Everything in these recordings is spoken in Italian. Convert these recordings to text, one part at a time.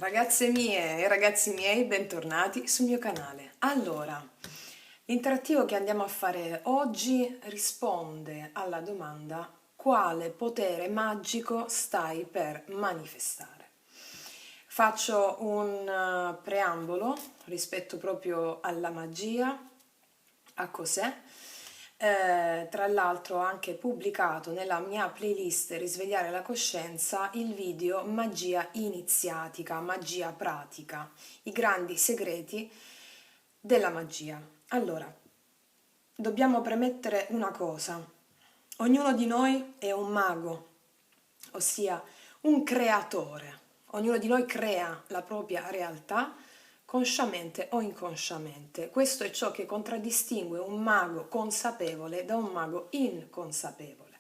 Ragazze mie e ragazzi miei, bentornati sul mio canale. Allora, l'interattivo che andiamo a fare oggi risponde alla domanda: quale potere magico stai per manifestare? Faccio un preambolo rispetto proprio alla magia, a cos'è. Tra l'altro ho anche pubblicato nella mia playlist Risvegliare la coscienza il video Magia iniziatica, magia pratica, i grandi segreti della magia. Allora, dobbiamo premettere una cosa: ognuno di noi è un mago, ossia un creatore. Ognuno di noi crea la propria realtà consciamente o inconsciamente. Questo è ciò che contraddistingue un mago consapevole da un mago inconsapevole.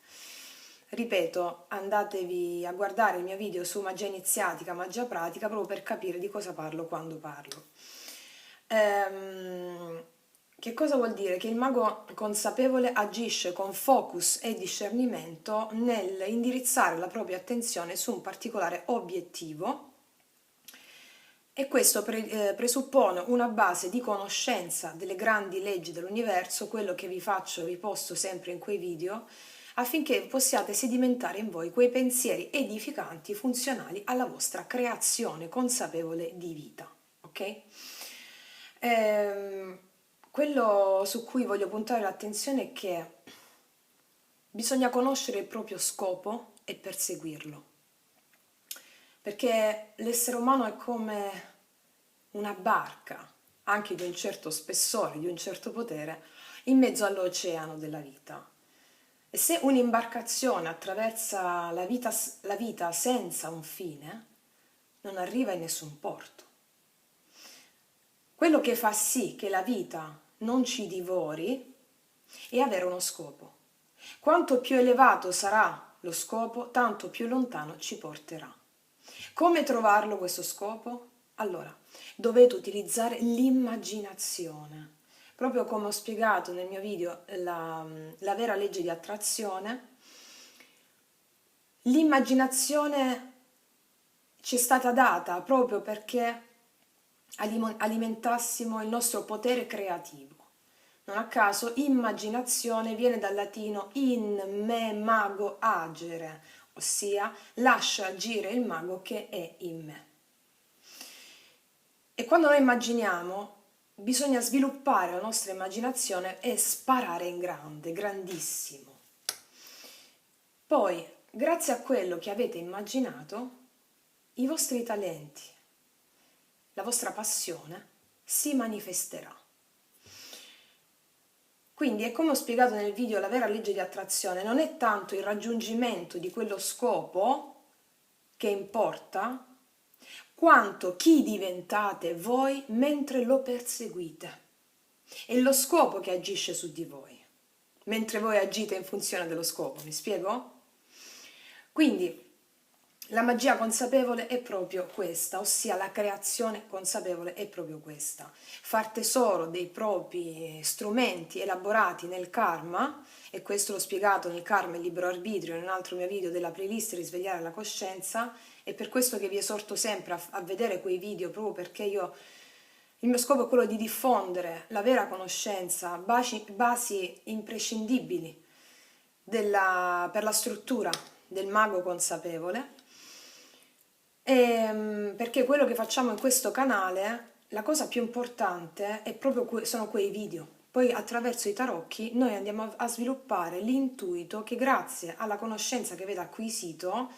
Ripeto, andatevi a guardare il mio video su magia iniziatica, magia pratica, proprio per capire di cosa parlo quando parlo. Che cosa vuol dire? Che il mago consapevole agisce con focus e discernimento nel indirizzare la propria attenzione su un particolare obiettivo, e questo presuppone una base di conoscenza delle grandi leggi dell'universo, quello che vi posto sempre in quei video, affinché possiate sedimentare in voi quei pensieri edificanti funzionali alla vostra creazione consapevole di vita. Ok? Quello su cui voglio puntare l'attenzione è che bisogna conoscere il proprio scopo e perseguirlo, perché l'essere umano è come una barca, anche di un certo spessore, di un certo potere, in mezzo all'oceano della vita. E se un'imbarcazione attraversa la vita senza un fine, non arriva in nessun porto. Quello che fa sì che la vita non ci divori è avere uno scopo. Quanto più elevato sarà lo scopo, tanto più lontano ci porterà. Come trovarlo questo scopo? Allora, dovete utilizzare l'immaginazione. Proprio come ho spiegato nel mio video la vera legge di attrazione, l'immaginazione ci è stata data proprio perché alimentassimo il nostro potere creativo. Non a caso immaginazione viene dal latino in me mago agere, ossia lascia agire il mago che è in me. E quando noi immaginiamo, bisogna sviluppare la nostra immaginazione e sparare in grande, grandissimo. Poi, grazie a quello che avete immaginato, i vostri talenti, la vostra passione si manifesterà. Quindi è come ho spiegato nel video, la vera legge di attrazione non è tanto il raggiungimento di quello scopo che importa, quanto chi diventate voi mentre lo perseguite. È lo scopo che agisce su di voi, mentre voi agite in funzione dello scopo, mi spiego? Quindi la magia consapevole è proprio questa, ossia la creazione consapevole è proprio questa. Far tesoro dei propri strumenti elaborati nel karma, e questo l'ho spiegato nel karma e il libero arbitrio in un altro mio video della playlist Risvegliare la coscienza, è per questo che vi esorto sempre a vedere quei video, proprio perché il mio scopo è quello di diffondere la vera conoscenza, basi imprescindibili per la struttura del mago consapevole. Perché quello che facciamo in questo canale, la cosa più importante è proprio sono quei video. Poi attraverso i tarocchi noi andiamo a sviluppare l'intuito che grazie alla conoscenza che avete acquisito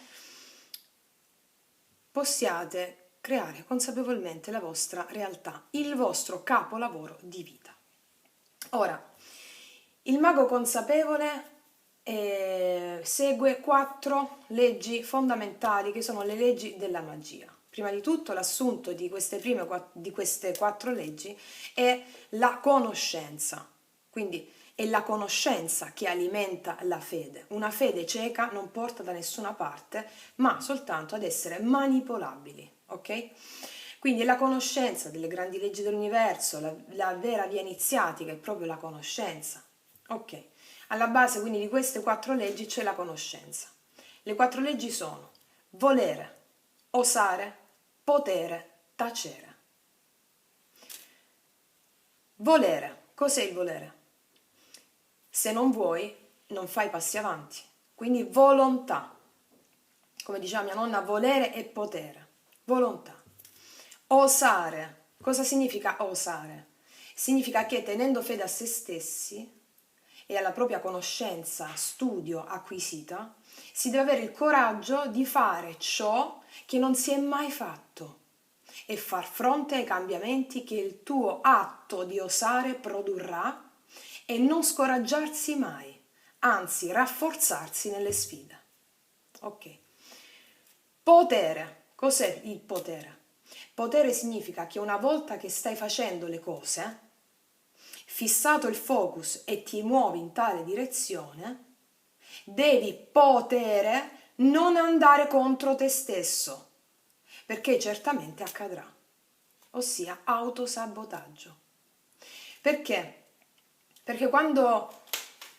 possiate creare consapevolmente la vostra realtà, il vostro capolavoro di vita. Ora, il mago consapevole segue 4 leggi fondamentali che sono le leggi della magia. Prima di tutto l'assunto di queste 4 leggi è la conoscenza, quindi è la conoscenza che alimenta la fede. Una fede cieca non porta da nessuna parte, ma soltanto ad essere manipolabili, ok? Quindi è la conoscenza delle grandi leggi dell'universo, la vera via iniziatica è proprio la conoscenza, ok? Alla base quindi di queste 4 leggi c'è la conoscenza. Le 4 leggi sono volere, osare, potere, tacere. Volere. Cos'è il volere? Se non vuoi, non fai passi avanti. Quindi volontà. Come diceva mia nonna, volere e potere. Volontà. Osare. Cosa significa osare? Significa che tenendo fede a se stessi e alla propria conoscenza, studio acquisita, si deve avere il coraggio di fare ciò che non si è mai fatto e far fronte ai cambiamenti che il tuo atto di osare produrrà e non scoraggiarsi mai, anzi rafforzarsi nelle sfide. Ok. Potere. Cos'è il potere? Potere significa che una volta che stai facendo le cose, fissato il focus e ti muovi in tale direzione, devi potere non andare contro te stesso, perché certamente accadrà, ossia autosabotaggio. Perché? Perché quando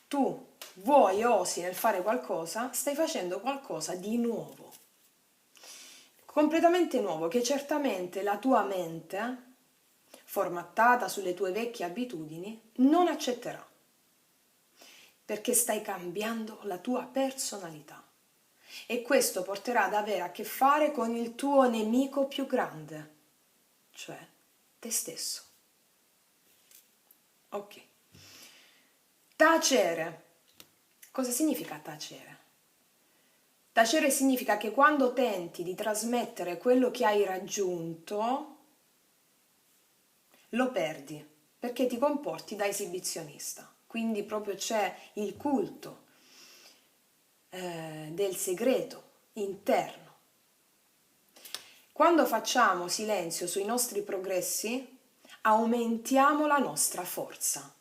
tu vuoi e osi nel fare qualcosa, stai facendo qualcosa di nuovo, completamente nuovo, che certamente la tua mente, formattata sulle tue vecchie abitudini, non accetterà, perché stai cambiando la tua personalità e questo porterà ad avere a che fare con il tuo nemico più grande, cioè te stesso. Ok. Tacere. Cosa significa tacere? Tacere significa che quando tenti di trasmettere quello che hai raggiunto, lo perdi, perché ti comporti da esibizionista. Quindi proprio c'è il culto del segreto interno. Quando facciamo silenzio sui nostri progressi, aumentiamo la nostra forza,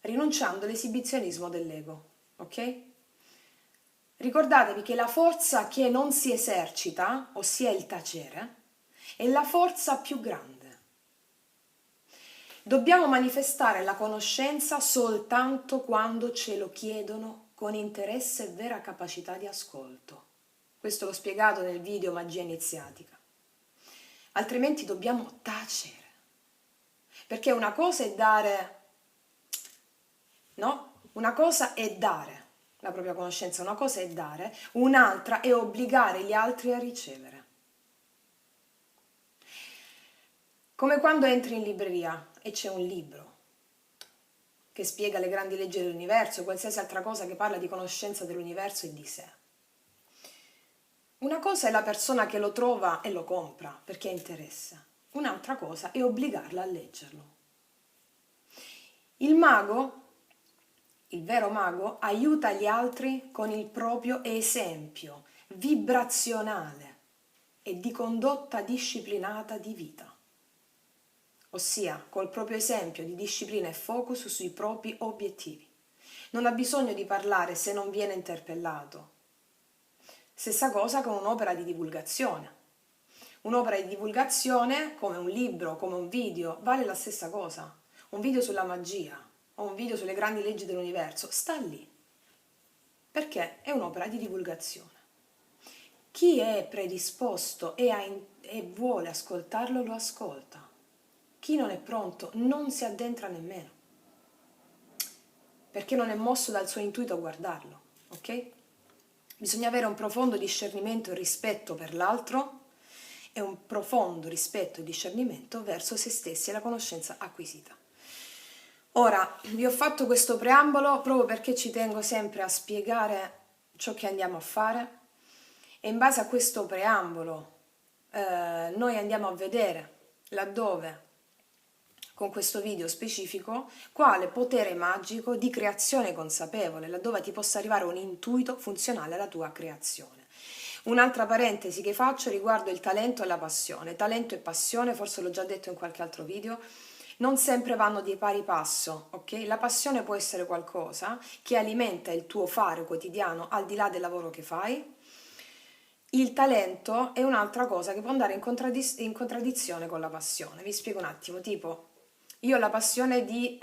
rinunciando all'esibizionismo dell'ego, ok? Ricordatevi che la forza che non si esercita, ossia il tacere, è la forza più grande. Dobbiamo manifestare la conoscenza soltanto quando ce lo chiedono con interesse e vera capacità di ascolto. Questo l'ho spiegato nel video Magia iniziatica. Altrimenti dobbiamo tacere. Perché una cosa è dare, no? Una cosa è dare la propria conoscenza, una cosa è dare, un'altra è obbligare gli altri a ricevere. Come quando entri in libreria e c'è un libro che spiega le grandi leggi dell'universo, qualsiasi altra cosa che parla di conoscenza dell'universo e di sé. Una cosa è la persona che lo trova e lo compra perché ha interesse, un'altra cosa è obbligarla a leggerlo. Il mago, il vero mago, aiuta gli altri con il proprio esempio vibrazionale e di condotta disciplinata di vita, ossia col proprio esempio di disciplina e focus sui propri obiettivi. Non ha bisogno di parlare se non viene interpellato. Stessa cosa con un'opera di divulgazione. Un'opera di divulgazione, come un libro, come un video, vale la stessa cosa. Un video sulla magia o un video sulle grandi leggi dell'universo sta lì, perché è un'opera di divulgazione. Chi è predisposto e vuole ascoltarlo, lo ascolta. Chi non è pronto non si addentra nemmeno, perché non è mosso dal suo intuito a guardarlo, ok? Bisogna avere un profondo discernimento e rispetto per l'altro e un profondo rispetto e discernimento verso se stessi e la conoscenza acquisita. Ora, vi ho fatto questo preambolo proprio perché ci tengo sempre a spiegare ciò che andiamo a fare e in base a questo preambolo noi andiamo a vedere laddove, con questo video specifico, quale potere magico di creazione consapevole, laddove ti possa arrivare un intuito funzionale alla tua creazione. Un'altra parentesi che faccio riguardo il talento e la passione. Talento e passione, forse l'ho già detto in qualche altro video, non sempre vanno di pari passo, ok? La passione può essere qualcosa che alimenta il tuo fare quotidiano al di là del lavoro che fai. Il talento è un'altra cosa che può andare in contraddizione con la passione. Vi spiego un attimo, tipo, io ho la passione di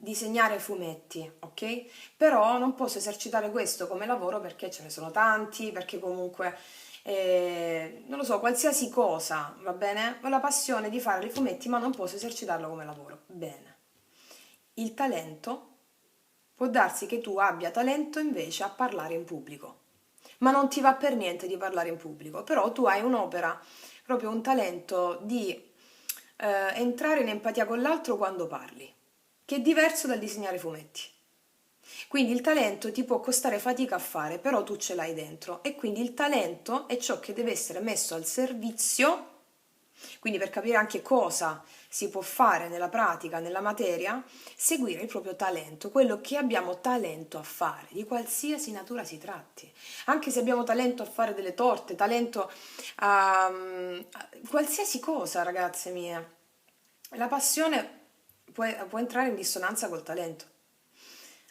disegnare fumetti, ok? Però non posso esercitare questo come lavoro perché ce ne sono tanti, perché comunque, non lo so, qualsiasi cosa, va bene? Ho la passione di fare i fumetti, ma non posso esercitarlo come lavoro. Bene. Il talento, può darsi che tu abbia talento invece a parlare in pubblico, ma non ti va per niente di parlare in pubblico, però tu hai un'opera, proprio un talento di entrare in empatia con l'altro quando parli, che è diverso dal disegnare fumetti. Quindi il talento ti può costare fatica a fare, però tu ce l'hai dentro e quindi il talento è ciò che deve essere messo al servizio, quindi per capire anche cosa si può fare nella pratica, nella materia, seguire il proprio talento, quello che abbiamo talento a fare, di qualsiasi natura si tratti. Anche se abbiamo talento a fare delle torte, talento a qualsiasi cosa, ragazze mie. La passione può entrare in dissonanza col talento.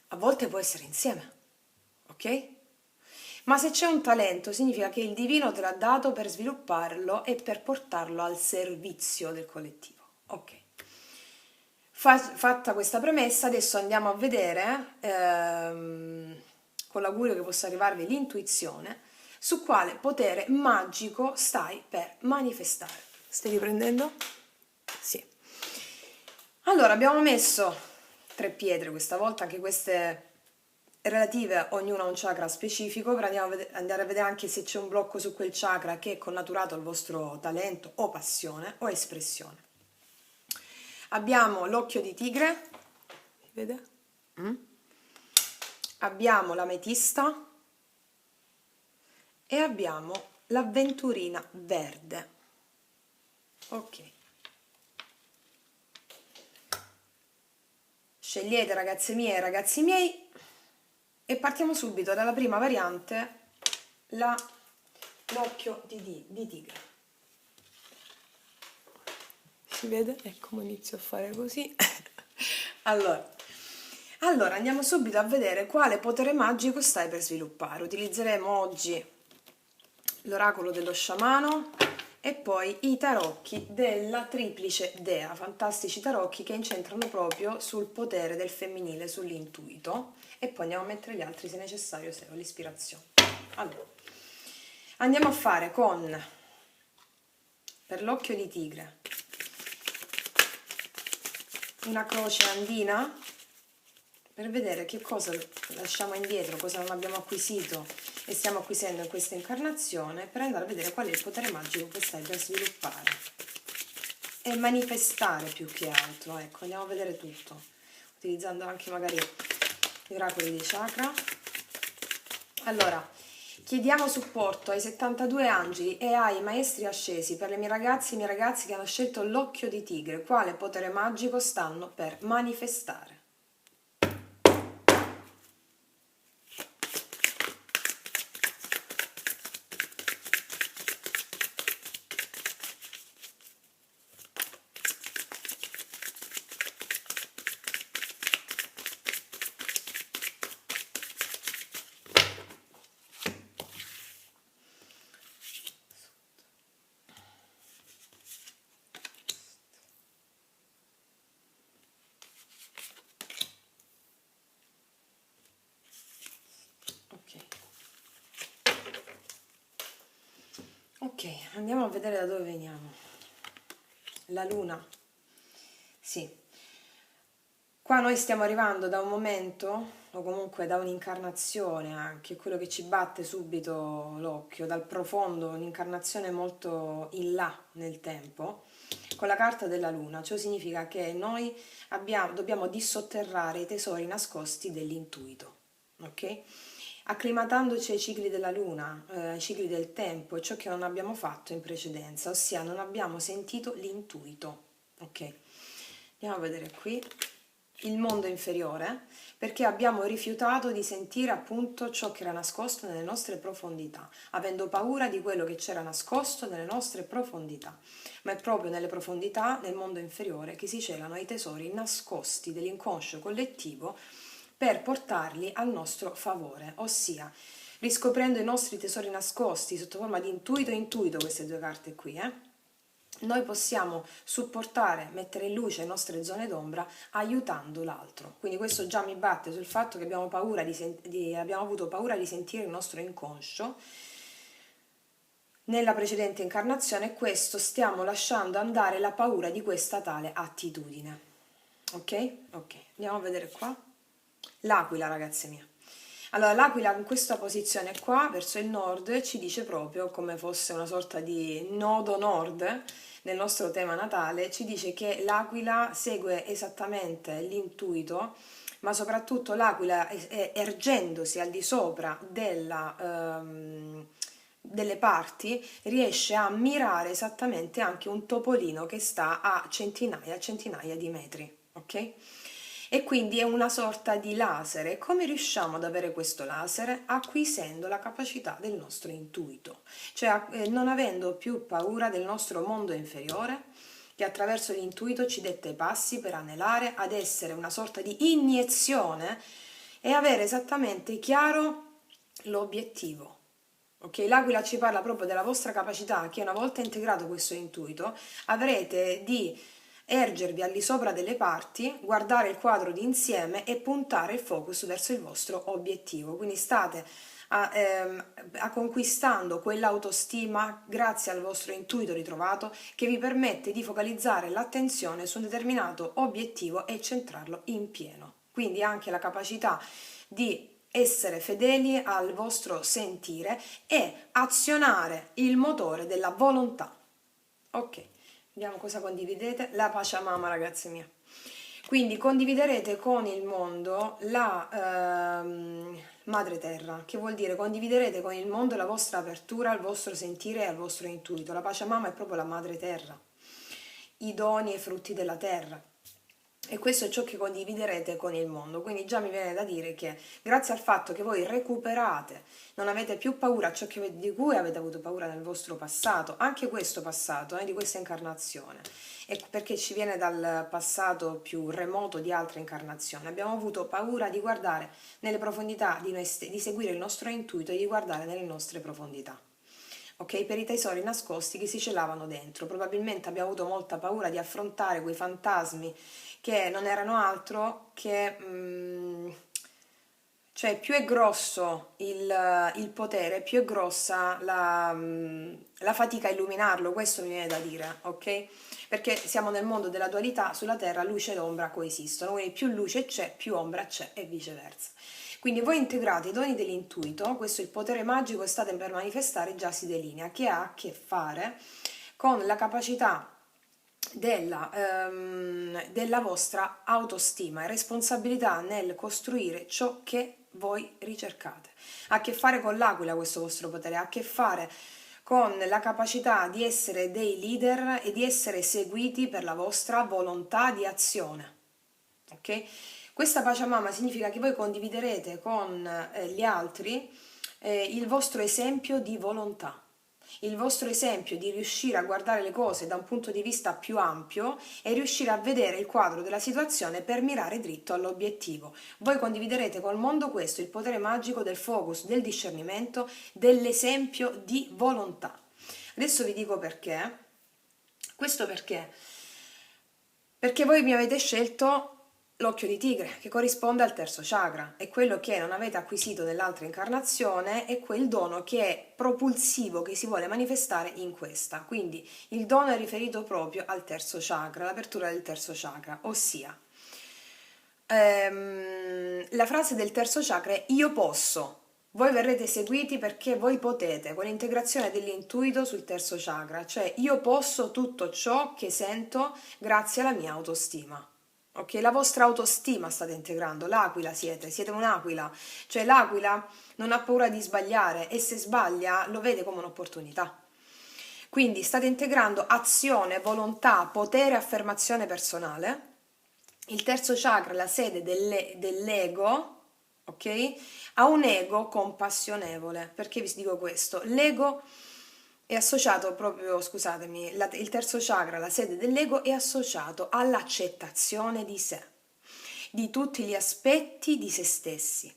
A volte può essere insieme, ok? Ma se c'è un talento significa che il divino te l'ha dato per svilupparlo e per portarlo al servizio del collettivo. Ok. Fatta questa premessa, adesso andiamo a vedere, con l'augurio che possa arrivarvi l'intuizione, su quale potere magico stai per manifestare. Stai riprendendo? Sì. Allora, abbiamo messo 3 pietre questa volta, anche queste relative, ognuna a un chakra specifico, per andare a vedere anche se c'è un blocco su quel chakra che è connaturato al vostro talento o passione o espressione. Abbiamo l'occhio di tigre, vede? Abbiamo l'ametista e abbiamo l'avventurina verde. Ok. Scegliete, ragazze mie e ragazzi miei, e partiamo subito dalla prima variante, l'occhio di tigre. Si vede? Ecco, come inizio a fare così. Allora, andiamo subito a vedere quale potere magico stai per sviluppare. Utilizzeremo oggi l'oracolo dello sciamano e poi i tarocchi della triplice dea, fantastici tarocchi che incentrano proprio sul potere del femminile, sull'intuito, e poi andiamo a mettere gli altri se necessario, se ho l'ispirazione. Allora, andiamo a fare per l'occhio di tigre, una croce andina, per vedere che cosa lasciamo indietro, cosa non abbiamo acquisito e stiamo acquisendo in questa incarnazione, per andare a vedere qual è il potere magico che stai per sviluppare e manifestare più che altro. Ecco, andiamo a vedere tutto, utilizzando anche magari gli oracoli dei chakra. Allora, chiediamo supporto ai 72 angeli e ai maestri ascesi per le mie ragazze e i miei ragazzi che hanno scelto l'occhio di tigre, quale potere magico stanno per manifestare. Ok, andiamo a vedere da dove veniamo. La luna. Sì. Qua noi stiamo arrivando da un momento, o comunque da un'incarnazione anche, quello che ci batte subito l'occhio, dal profondo, un'incarnazione molto in là nel tempo, con la carta della luna. Ciò significa che noi dobbiamo dissotterrare i tesori nascosti dell'intuito, ok? Acclimatandoci ai cicli della luna, ai cicli del tempo, e ciò che non abbiamo fatto in precedenza, ossia non abbiamo sentito l'intuito, ok? Andiamo a vedere qui il mondo inferiore, perché abbiamo rifiutato di sentire appunto ciò che era nascosto nelle nostre profondità, avendo paura di quello che c'era nascosto nelle nostre profondità. Ma è proprio nelle profondità, nel mondo inferiore, che si celano i tesori nascosti dell'inconscio collettivo per portarli al nostro favore, ossia riscoprendo i nostri tesori nascosti sotto forma di intuito e intuito, queste due carte qui, noi possiamo supportare, mettere in luce le nostre zone d'ombra aiutando l'altro. Quindi questo già mi batte sul fatto che abbiamo paura abbiamo avuto paura di sentire il nostro inconscio nella precedente incarnazione, e questo stiamo lasciando andare la paura di questa tale attitudine. Ok? Ok, andiamo a vedere qua. L'aquila, ragazze mie. Allora, l'aquila in questa posizione qua, verso il nord, ci dice proprio, come fosse una sorta di nodo nord nel nostro tema natale, ci dice che l'aquila segue esattamente l'intuito, ma soprattutto l'aquila ergendosi al di sopra delle parti, riesce a mirare esattamente anche un topolino che sta a centinaia e centinaia di metri, ok? E quindi è una sorta di laser. E come riusciamo ad avere questo laser? Acquisendo la capacità del nostro intuito, cioè non avendo più paura del nostro mondo inferiore, che attraverso l'intuito ci detta i passi per anelare ad essere una sorta di iniezione e avere esattamente chiaro l'obiettivo. Ok, l'aquila ci parla proprio della vostra capacità che una volta integrato questo intuito avrete di ergervi al di sopra delle parti, guardare il quadro d'insieme e puntare il focus verso il vostro obiettivo. Quindi state conquistando quell'autostima grazie al vostro intuito ritrovato che vi permette di focalizzare l'attenzione su un determinato obiettivo e centrarlo in pieno. Quindi anche la capacità di essere fedeli al vostro sentire e azionare il motore della volontà. Ok, vediamo cosa condividete. La Pachamama, ragazzi mie. Quindi condividerete con il mondo la madre terra, che vuol dire condividerete con il mondo la vostra apertura al vostro sentire e al vostro intuito. La Pachamama è proprio la madre terra, i doni e i frutti della terra. E questo è ciò che condividerete con il mondo. Quindi già mi viene da dire che grazie al fatto che voi recuperate, non avete più paura a ciò di cui avete avuto paura nel vostro passato, anche questo passato, di questa incarnazione, e perché ci viene dal passato più remoto di altre incarnazioni. Abbiamo avuto paura di guardare nelle profondità di noi di seguire il nostro intuito e di guardare nelle nostre profondità. Ok, per i tesori nascosti che si celavano dentro. Probabilmente abbiamo avuto molta paura di affrontare quei fantasmi che non erano altro che cioè più è grosso il potere, più è grossa la fatica a illuminarlo, questo mi viene da dire, ok? Perché siamo nel mondo della dualità, sulla Terra luce ed ombra coesistono, quindi più luce c'è, più ombra c'è e viceversa. Quindi voi integrate i doni dell'intuito, questo è il potere magico che state per manifestare, già si delinea, che ha a che fare con la capacità della vostra autostima e responsabilità nel costruire ciò che voi ricercate. Ha a che fare con l'aquila questo vostro potere, ha a che fare con la capacità di essere dei leader e di essere seguiti per la vostra volontà di azione. Ok? Questa Pachamama significa che voi condividerete con gli altri il vostro esempio di volontà, il vostro esempio di riuscire a guardare le cose da un punto di vista più ampio e riuscire a vedere il quadro della situazione per mirare dritto all'obiettivo. Voi condividerete col mondo questo, il potere magico del focus, del discernimento, dell'esempio di volontà. Adesso vi dico perché. Questo perché voi mi avete scelto l'occhio di tigre, che corrisponde al terzo chakra, è quello che non avete acquisito nell'altra incarnazione, è quel dono che è propulsivo, che si vuole manifestare in questa. Quindi il dono è riferito proprio al terzo chakra, l'apertura del terzo chakra, ossia la frase del terzo chakra è io posso. Voi verrete seguiti perché voi potete, con l'integrazione dell'intuito sul terzo chakra, cioè io posso tutto ciò che sento grazie alla mia autostima. Ok, la vostra autostima state integrando, l'aquila siete un'aquila, cioè l'aquila non ha paura di sbagliare e se sbaglia lo vede come un'opportunità. Quindi state integrando azione, volontà, potere, affermazione personale. Il terzo chakra, la sede dell'ego, ok? Ha un ego compassionevole. Perché vi dico questo? L'ego è associato proprio, scusatemi, il terzo chakra, la sede dell'ego, è associato all'accettazione di sé, di tutti gli aspetti di se stessi,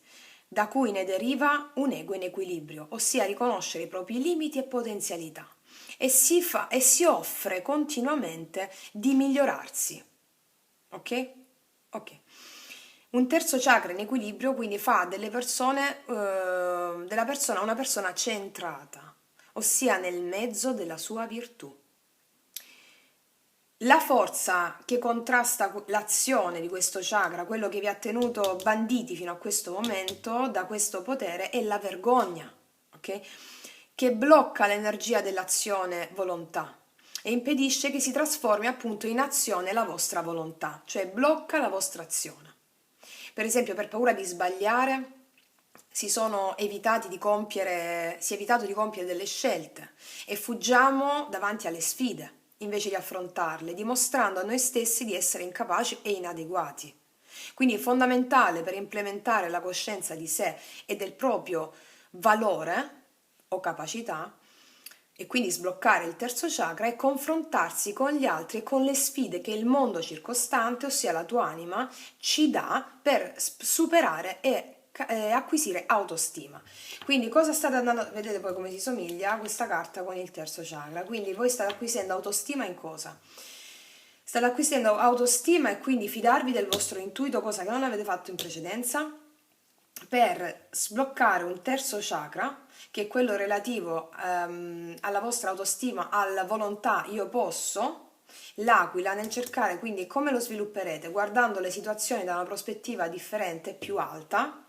da cui ne deriva un ego in equilibrio, ossia riconoscere i propri limiti e potenzialità. e si offre continuamente di migliorarsi. Ok? Ok. Un terzo chakra in equilibrio quindi fa della persona una persona centrata, ossia nel mezzo della sua virtù. La forza che contrasta l'azione di questo chakra, quello che vi ha tenuto banditi fino a questo momento da questo potere, è la vergogna, ok? Che blocca l'energia dell'azione volontà e impedisce che si trasformi appunto in azione la vostra volontà, cioè blocca la vostra azione. Per esempio, per paura di sbagliare, si è evitato di compiere delle scelte e fuggiamo davanti alle sfide invece di affrontarle, dimostrando a noi stessi di essere incapaci e inadeguati. Quindi è fondamentale per implementare la coscienza di sé e del proprio valore o capacità e quindi sbloccare il terzo chakra e confrontarsi con gli altri e con le sfide che il mondo circostante, ossia la tua anima, ci dà per superare e acquisire autostima. Quindi cosa state andando, vedete poi come si somiglia questa carta con il terzo chakra, quindi voi state acquisendo autostima in cosa? State acquisendo autostima e quindi fidarvi del vostro intuito, cosa che non avete fatto in precedenza, per sbloccare un terzo chakra, che è quello relativo alla vostra autostima, alla volontà io posso, l'aquila nel cercare quindi come lo svilupperete, guardando le situazioni da una prospettiva differente, più alta,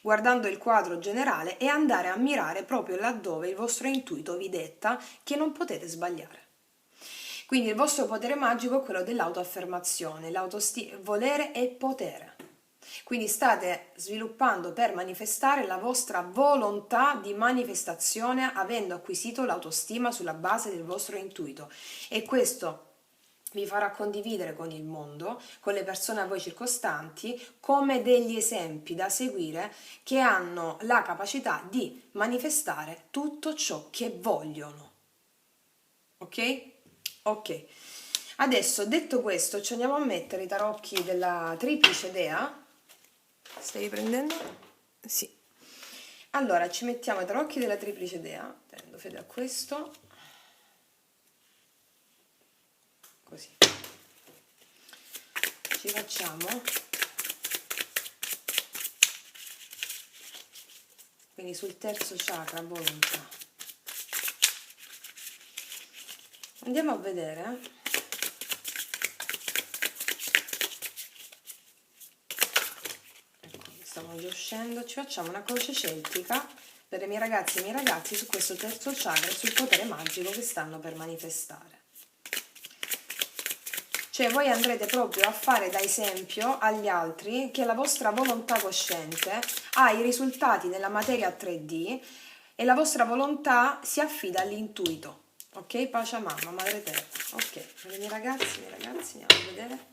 guardando il quadro generale e andare a mirare proprio laddove il vostro intuito vi detta che non potete sbagliare. Quindi il vostro potere magico è quello dell'autoaffermazione, volere e potere. Quindi state sviluppando per manifestare la vostra volontà di manifestazione avendo acquisito l'autostima sulla base del vostro intuito e questo vi farà condividere con il mondo, con le persone a voi circostanti, come degli esempi da seguire che hanno la capacità di manifestare tutto ciò che vogliono. Ok? Ok. Adesso, detto questo, ci andiamo a mettere i tarocchi della triplice dea. Stai riprendendo? Sì. Allora, ci mettiamo i tarocchi della triplice dea, tenendo fede a questo. Così. Ci facciamo. Quindi sul terzo chakra, volontà. Andiamo a vedere. Ecco, stiamo già uscendo. Ci facciamo una croce celtica per le mie ragazze e i miei ragazzi su questo terzo chakra e sul potere magico che stanno per manifestare. Cioè voi andrete proprio a fare da esempio agli altri che la vostra volontà cosciente ha i risultati nella materia 3D e la vostra volontà si affida all'intuito. Ok? Pace a mamma, madre terra. Ok, per i miei ragazzi, andiamo a vedere.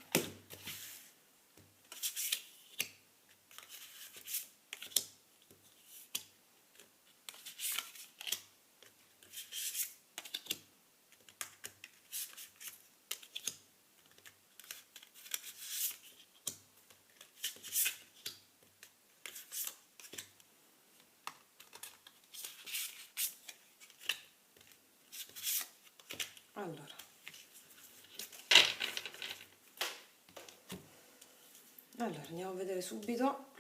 Allora, andiamo a vedere subito.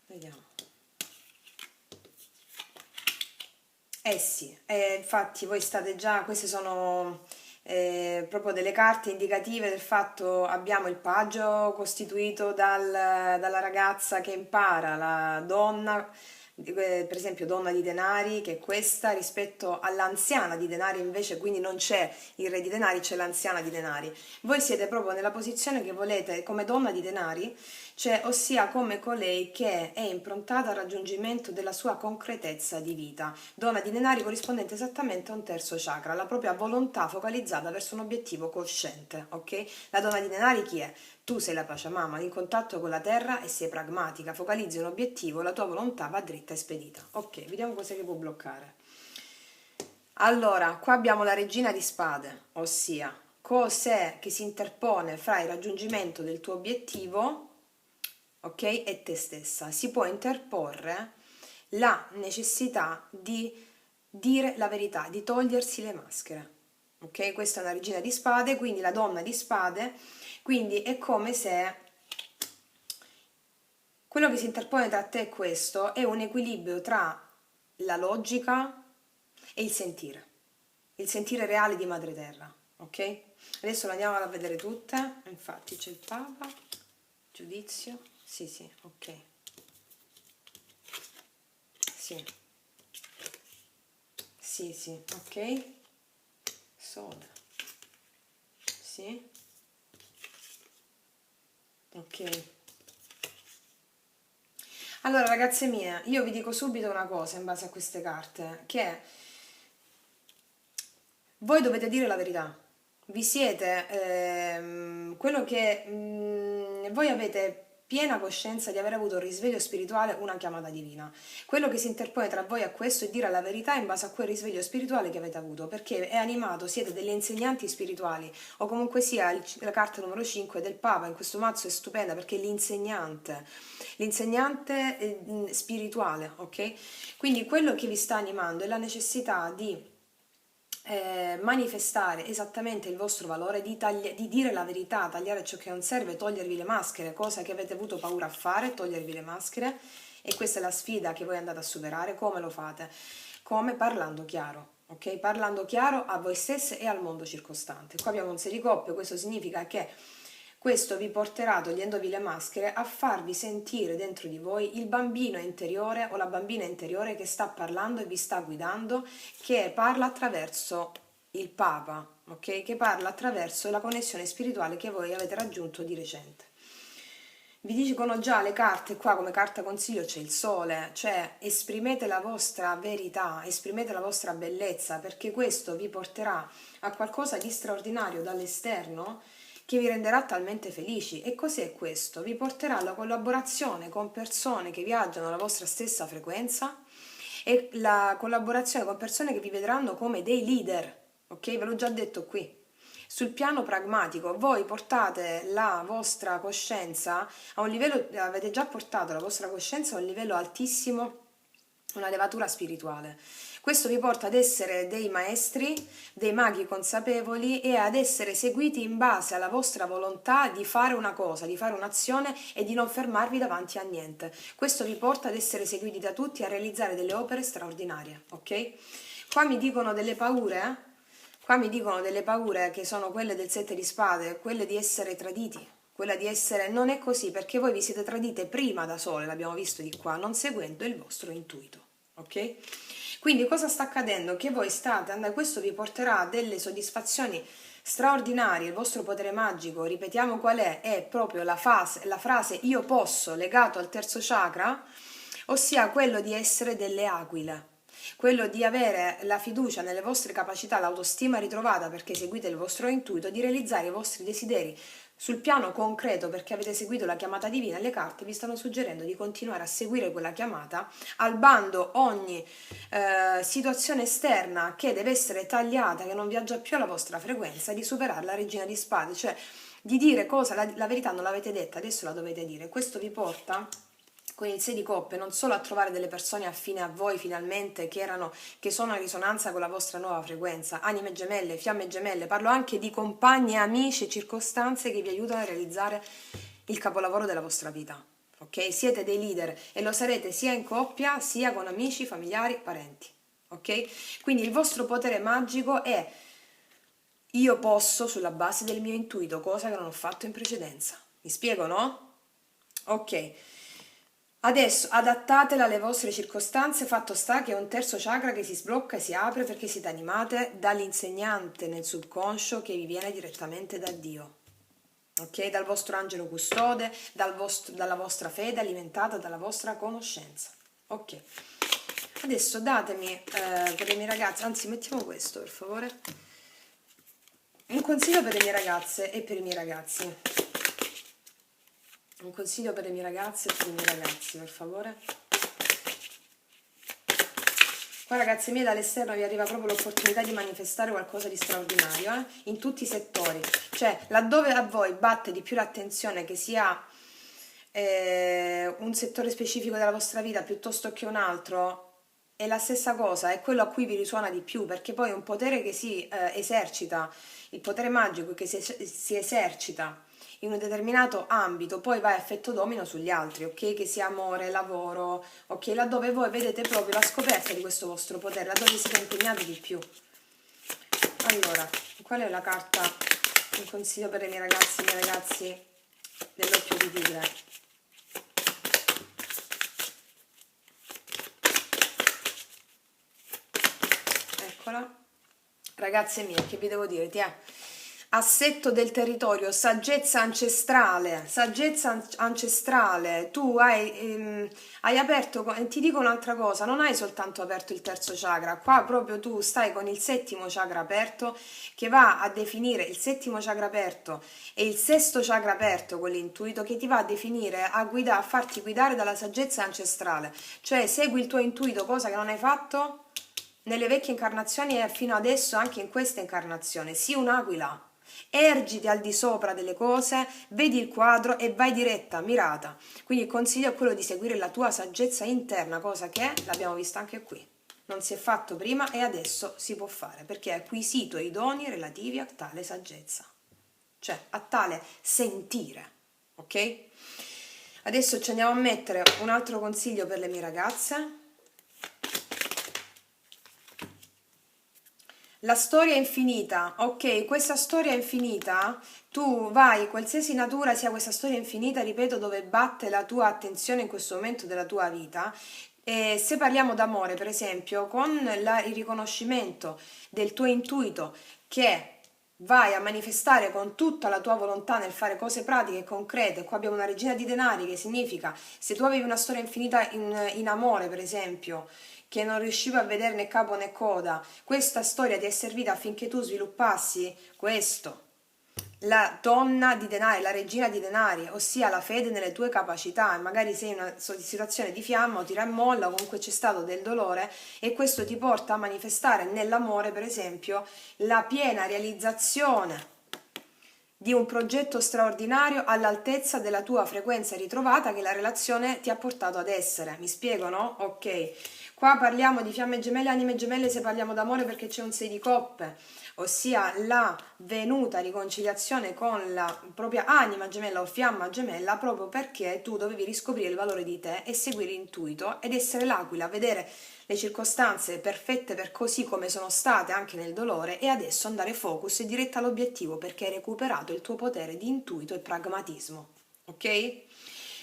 Vediamo. Sì, infatti voi state già, queste sono proprio delle carte indicative del fatto abbiamo il paggio costituito dalla ragazza che impara, la donna, per esempio donna di denari, che è questa, rispetto all'anziana di denari invece, quindi non c'è il re di denari, c'è l'anziana di denari. Voi siete proprio nella posizione che volete come donna di denari, cioè ossia come colei che è improntata al raggiungimento della sua concretezza di vita. Donna di denari corrispondente esattamente a un terzo chakra, la propria volontà focalizzata verso un obiettivo cosciente, ok? La donna di denari chi è? Tu sei la Pachamama, in contatto con la terra e sei pragmatica, focalizzi un obiettivo, la tua volontà va dritta e spedita. Ok, vediamo cos'è che può bloccare. Allora, qua abbiamo la regina di spade, ossia cos'è che si interpone fra il raggiungimento del tuo obiettivo, ok, e te stessa. Si può interporre la necessità di dire la verità, di togliersi le maschere. Ok? Questa è una regina di spade, quindi la donna di spade, quindi è come se quello che si interpone tra te e questo è un equilibrio tra la logica e il sentire reale di madre terra, ok? Adesso lo andiamo a vedere tutte, infatti c'è il Papa, giudizio, sì sì, ok, sì, sì sì, ok, sole, sì, ok. Allora ragazze mie, io vi dico subito una cosa in base a queste carte, che voi dovete dire la verità. Vi siete, quello che voi avete piena coscienza di aver avuto un risveglio spirituale, una chiamata divina. Quello che si interpone tra voi a questo è dire la verità in base a quel risveglio spirituale che avete avuto, perché è animato, siete degli insegnanti spirituali, o comunque sia la carta numero 5 del Papa in questo mazzo è stupenda perché è l'insegnante spirituale, ok? Quindi quello che vi sta animando è la necessità di manifestare esattamente il vostro valore, di dire la verità, tagliare ciò che non serve, togliervi le maschere, cosa che avete avuto paura a fare, togliervi le maschere. E questa è la sfida che voi andate a superare. Come lo fate? Come? Parlando chiaro. Ok? Parlando chiaro a voi stesse e al mondo circostante. Qua abbiamo un 6 di coppie, questo significa che questo vi porterà, togliendovi le maschere, a farvi sentire dentro di voi il bambino interiore o la bambina interiore che sta parlando e vi sta guidando, che parla attraverso il Papa, ok? Che parla attraverso la connessione spirituale che voi avete raggiunto di recente. Vi dicono già le carte, qua come carta consiglio c'è il sole, cioè esprimete la vostra verità, esprimete la vostra bellezza, perché questo vi porterà a qualcosa di straordinario dall'esterno che vi renderà talmente felici. E cos'è questo? Vi porterà alla collaborazione con persone che viaggiano alla vostra stessa frequenza e la collaborazione con persone che vi vedranno come dei leader, ok? Ve l'ho già detto qui. Sul piano pragmatico, voi portate la vostra coscienza a un livello, avete già portato la vostra coscienza a un livello altissimo, una levatura spirituale. Questo vi porta ad essere dei maestri, dei maghi consapevoli e ad essere seguiti in base alla vostra volontà di fare una cosa, di fare un'azione e di non fermarvi davanti a niente. Questo vi porta ad essere seguiti da tutti e a realizzare delle opere straordinarie, ok? Qua mi dicono delle paure, eh? Qua mi dicono delle paure che sono quelle del sette di spade, quelle di essere traditi, quella di essere... Non è così, perché voi vi siete tradite prima da sole, l'abbiamo visto di qua, non seguendo il vostro intuito, ok? Quindi cosa sta accadendo? Che voi state andando, questo vi porterà a delle soddisfazioni straordinarie, il vostro potere magico, ripetiamo qual è proprio la frase io posso legato al terzo chakra, ossia quello di essere delle aquile, quello di avere la fiducia nelle vostre capacità, l'autostima ritrovata perché seguite il vostro intuito, di realizzare i vostri desideri sul piano concreto perché avete seguito la chiamata divina e le carte vi stanno suggerendo di continuare a seguire quella chiamata, al bando ogni situazione esterna che deve essere tagliata, che non viaggia più alla vostra frequenza, di superare la regina di spade, cioè di dire cosa, la verità non l'avete detta, adesso la dovete dire. Questo vi porta con il 6 di coppe non solo a trovare delle persone affine a voi finalmente che sono in risonanza con la vostra nuova frequenza, anime gemelle, fiamme gemelle, parlo anche di compagni, amici e circostanze che vi aiutano a realizzare il capolavoro della vostra vita. Ok? Siete dei leader e lo sarete sia in coppia sia con amici, familiari, parenti. Ok? Quindi il vostro potere magico è io posso sulla base del mio intuito, cosa che non ho fatto in precedenza. Mi spiego, no? Ok. Adesso adattatela alle vostre circostanze, fatto sta che è un terzo chakra che si sblocca e si apre perché siete animate dall'insegnante nel subconscio che vi viene direttamente da Dio, ok? Dal vostro angelo custode, dalla vostra fede alimentata dalla vostra conoscenza, ok? Adesso datemi per le mie ragazze, anzi mettiamo questo per favore, un consiglio per le mie ragazze e per i miei ragazzi. Un consiglio per le mie ragazze e per i miei ragazzi, per favore. Qua ragazze mie dall'esterno vi arriva proprio l'opportunità di manifestare qualcosa di straordinario, in tutti i settori. Cioè, laddove a voi batte di più l'attenzione che sia un settore specifico della vostra vita piuttosto che un altro, è la stessa cosa, è quello a cui vi risuona di più, perché poi è un potere che si esercita, il potere magico che si esercita in un determinato ambito, poi va a effetto domino sugli altri, ok? Che sia amore, lavoro, ok? Laddove voi vedete proprio la scoperta di questo vostro potere, laddove siete impegnati di più. Allora, qual è la carta, un consiglio per i miei ragazzi e i miei ragazzi dell'occhio di tigre? Eccola. Ragazze mie, che vi devo dire? Assetto del territorio, saggezza ancestrale. Tu hai aperto, ti dico un'altra cosa, non hai soltanto aperto il terzo chakra, qua proprio tu stai con il settimo chakra aperto, che va a definire il settimo chakra aperto e il sesto chakra aperto, quell'intuito, che ti va a definire, a farti guidare dalla saggezza ancestrale. Cioè segui il tuo intuito, cosa che non hai fatto nelle vecchie incarnazioni e fino adesso anche in questa incarnazione. Sii un'aquila, ergiti al di sopra delle cose, vedi il quadro e vai diretta, mirata. Quindi il consiglio è quello di seguire la tua saggezza interna, cosa che l'abbiamo vista anche qui. Non si è fatto prima e adesso si può fare, perché hai acquisito i doni relativi a tale saggezza, cioè a tale sentire, ok? Adesso ci andiamo a mettere un altro consiglio per le mie ragazze. La storia è infinita, ok? Questa storia è infinita, tu vai, qualsiasi natura sia questa storia infinita, ripeto, dove batte la tua attenzione in questo momento della tua vita. E se parliamo d'amore, per esempio, con il riconoscimento del tuo intuito che vai a manifestare con tutta la tua volontà nel fare cose pratiche e concrete. Qua abbiamo una regina di denari, che significa, se tu avevi una storia infinita in amore, per esempio, che non riusciva a vedere né capo né coda, questa storia ti è servita affinché tu sviluppassi questo, la donna di denari, la regina di denari, ossia la fede nelle tue capacità, e magari sei in una situazione di fiamma o tira e molla, comunque c'è stato del dolore e questo ti porta a manifestare nell'amore, per esempio, la piena realizzazione di un progetto straordinario all'altezza della tua frequenza ritrovata che la relazione ti ha portato ad essere. Mi spiego, no? Ok. Qua parliamo di fiamme gemelle, anime gemelle se parliamo d'amore, perché c'è un 6 di coppe, ossia la venuta riconciliazione con la propria anima gemella o fiamma gemella, proprio perché tu dovevi riscoprire il valore di te e seguire l'intuito ed essere l'aquila, vedere le circostanze perfette per così come sono state anche nel dolore e adesso andare focus e diretta all'obiettivo, perché hai recuperato il tuo potere di intuito e pragmatismo, ok?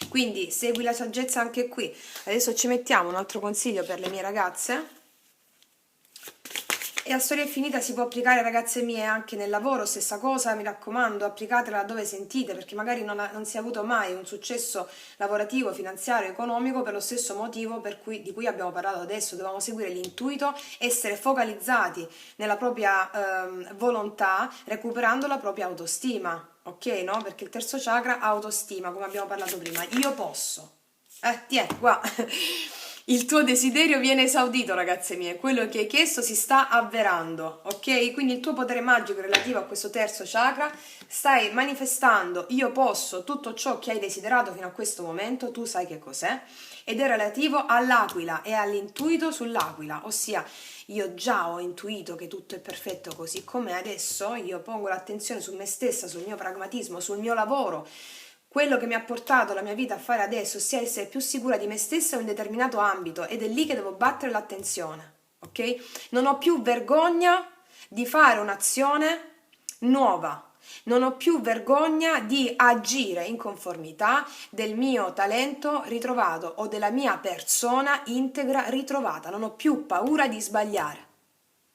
Quindi segui la saggezza anche qui. Adesso ci mettiamo un altro consiglio per le mie ragazze. E la storia infinita si può applicare, ragazze mie, anche nel lavoro, stessa cosa, mi raccomando, applicatela dove sentite, perché magari non si è avuto mai un successo lavorativo, finanziario, economico per lo stesso motivo di cui abbiamo parlato adesso. Dobbiamo seguire l'intuito, essere focalizzati nella propria volontà, recuperando la propria autostima, ok? No? Perché il terzo chakra ha autostima, come abbiamo parlato prima. Io posso. Tieni, qua. Il tuo desiderio viene esaudito, ragazze mie, quello che hai chiesto si sta avverando, ok? Quindi il tuo potere magico relativo a questo terzo chakra, stai manifestando, io posso, tutto ciò che hai desiderato fino a questo momento, tu sai che cos'è, ed è relativo all'aquila e all'intuito sull'aquila, ossia io già ho intuito che tutto è perfetto così com'è, adesso io pongo l'attenzione su me stessa, sul mio pragmatismo, sul mio lavoro, quello che mi ha portato la mia vita a fare adesso, ossia essere più sicura di me stessa in un determinato ambito, ed è lì che devo battere l'attenzione, ok? Non ho più vergogna di fare un'azione nuova, non ho più vergogna di agire in conformità del mio talento ritrovato o della mia persona integra ritrovata, non ho più paura di sbagliare,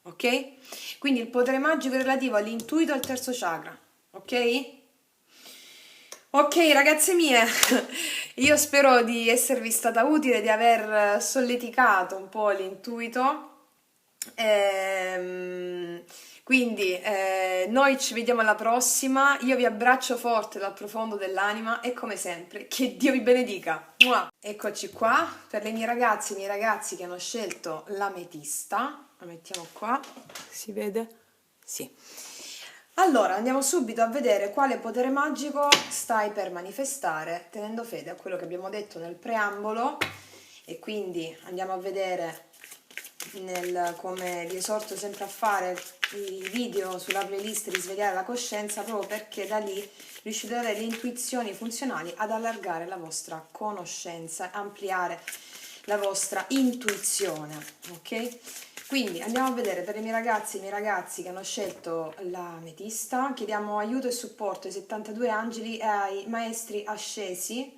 ok? Quindi il potere magico è relativo all'intuito e al terzo chakra, ok? Ok, ragazze mie, io spero di esservi stata utile, di aver solleticato un po' l'intuito. Quindi noi ci vediamo alla prossima, io vi abbraccio forte dal profondo dell'anima e come sempre che Dio vi benedica. Mua! Eccoci qua per le mie ragazze e i miei ragazzi che hanno scelto l'ametista, la mettiamo qua, si vede? Sì. Allora, andiamo subito a vedere quale potere magico stai per manifestare, tenendo fede a quello che abbiamo detto nel preambolo, e quindi andiamo a vedere come vi esorto sempre a fare, i video sulla playlist Risvegliare la coscienza, proprio perché da lì riuscite ad avere le intuizioni funzionali ad allargare la vostra conoscenza, ampliare la vostra intuizione, ok? Quindi andiamo a vedere per i miei ragazzi che hanno scelto l'ametista, chiediamo aiuto e supporto ai 72 angeli e ai maestri ascesi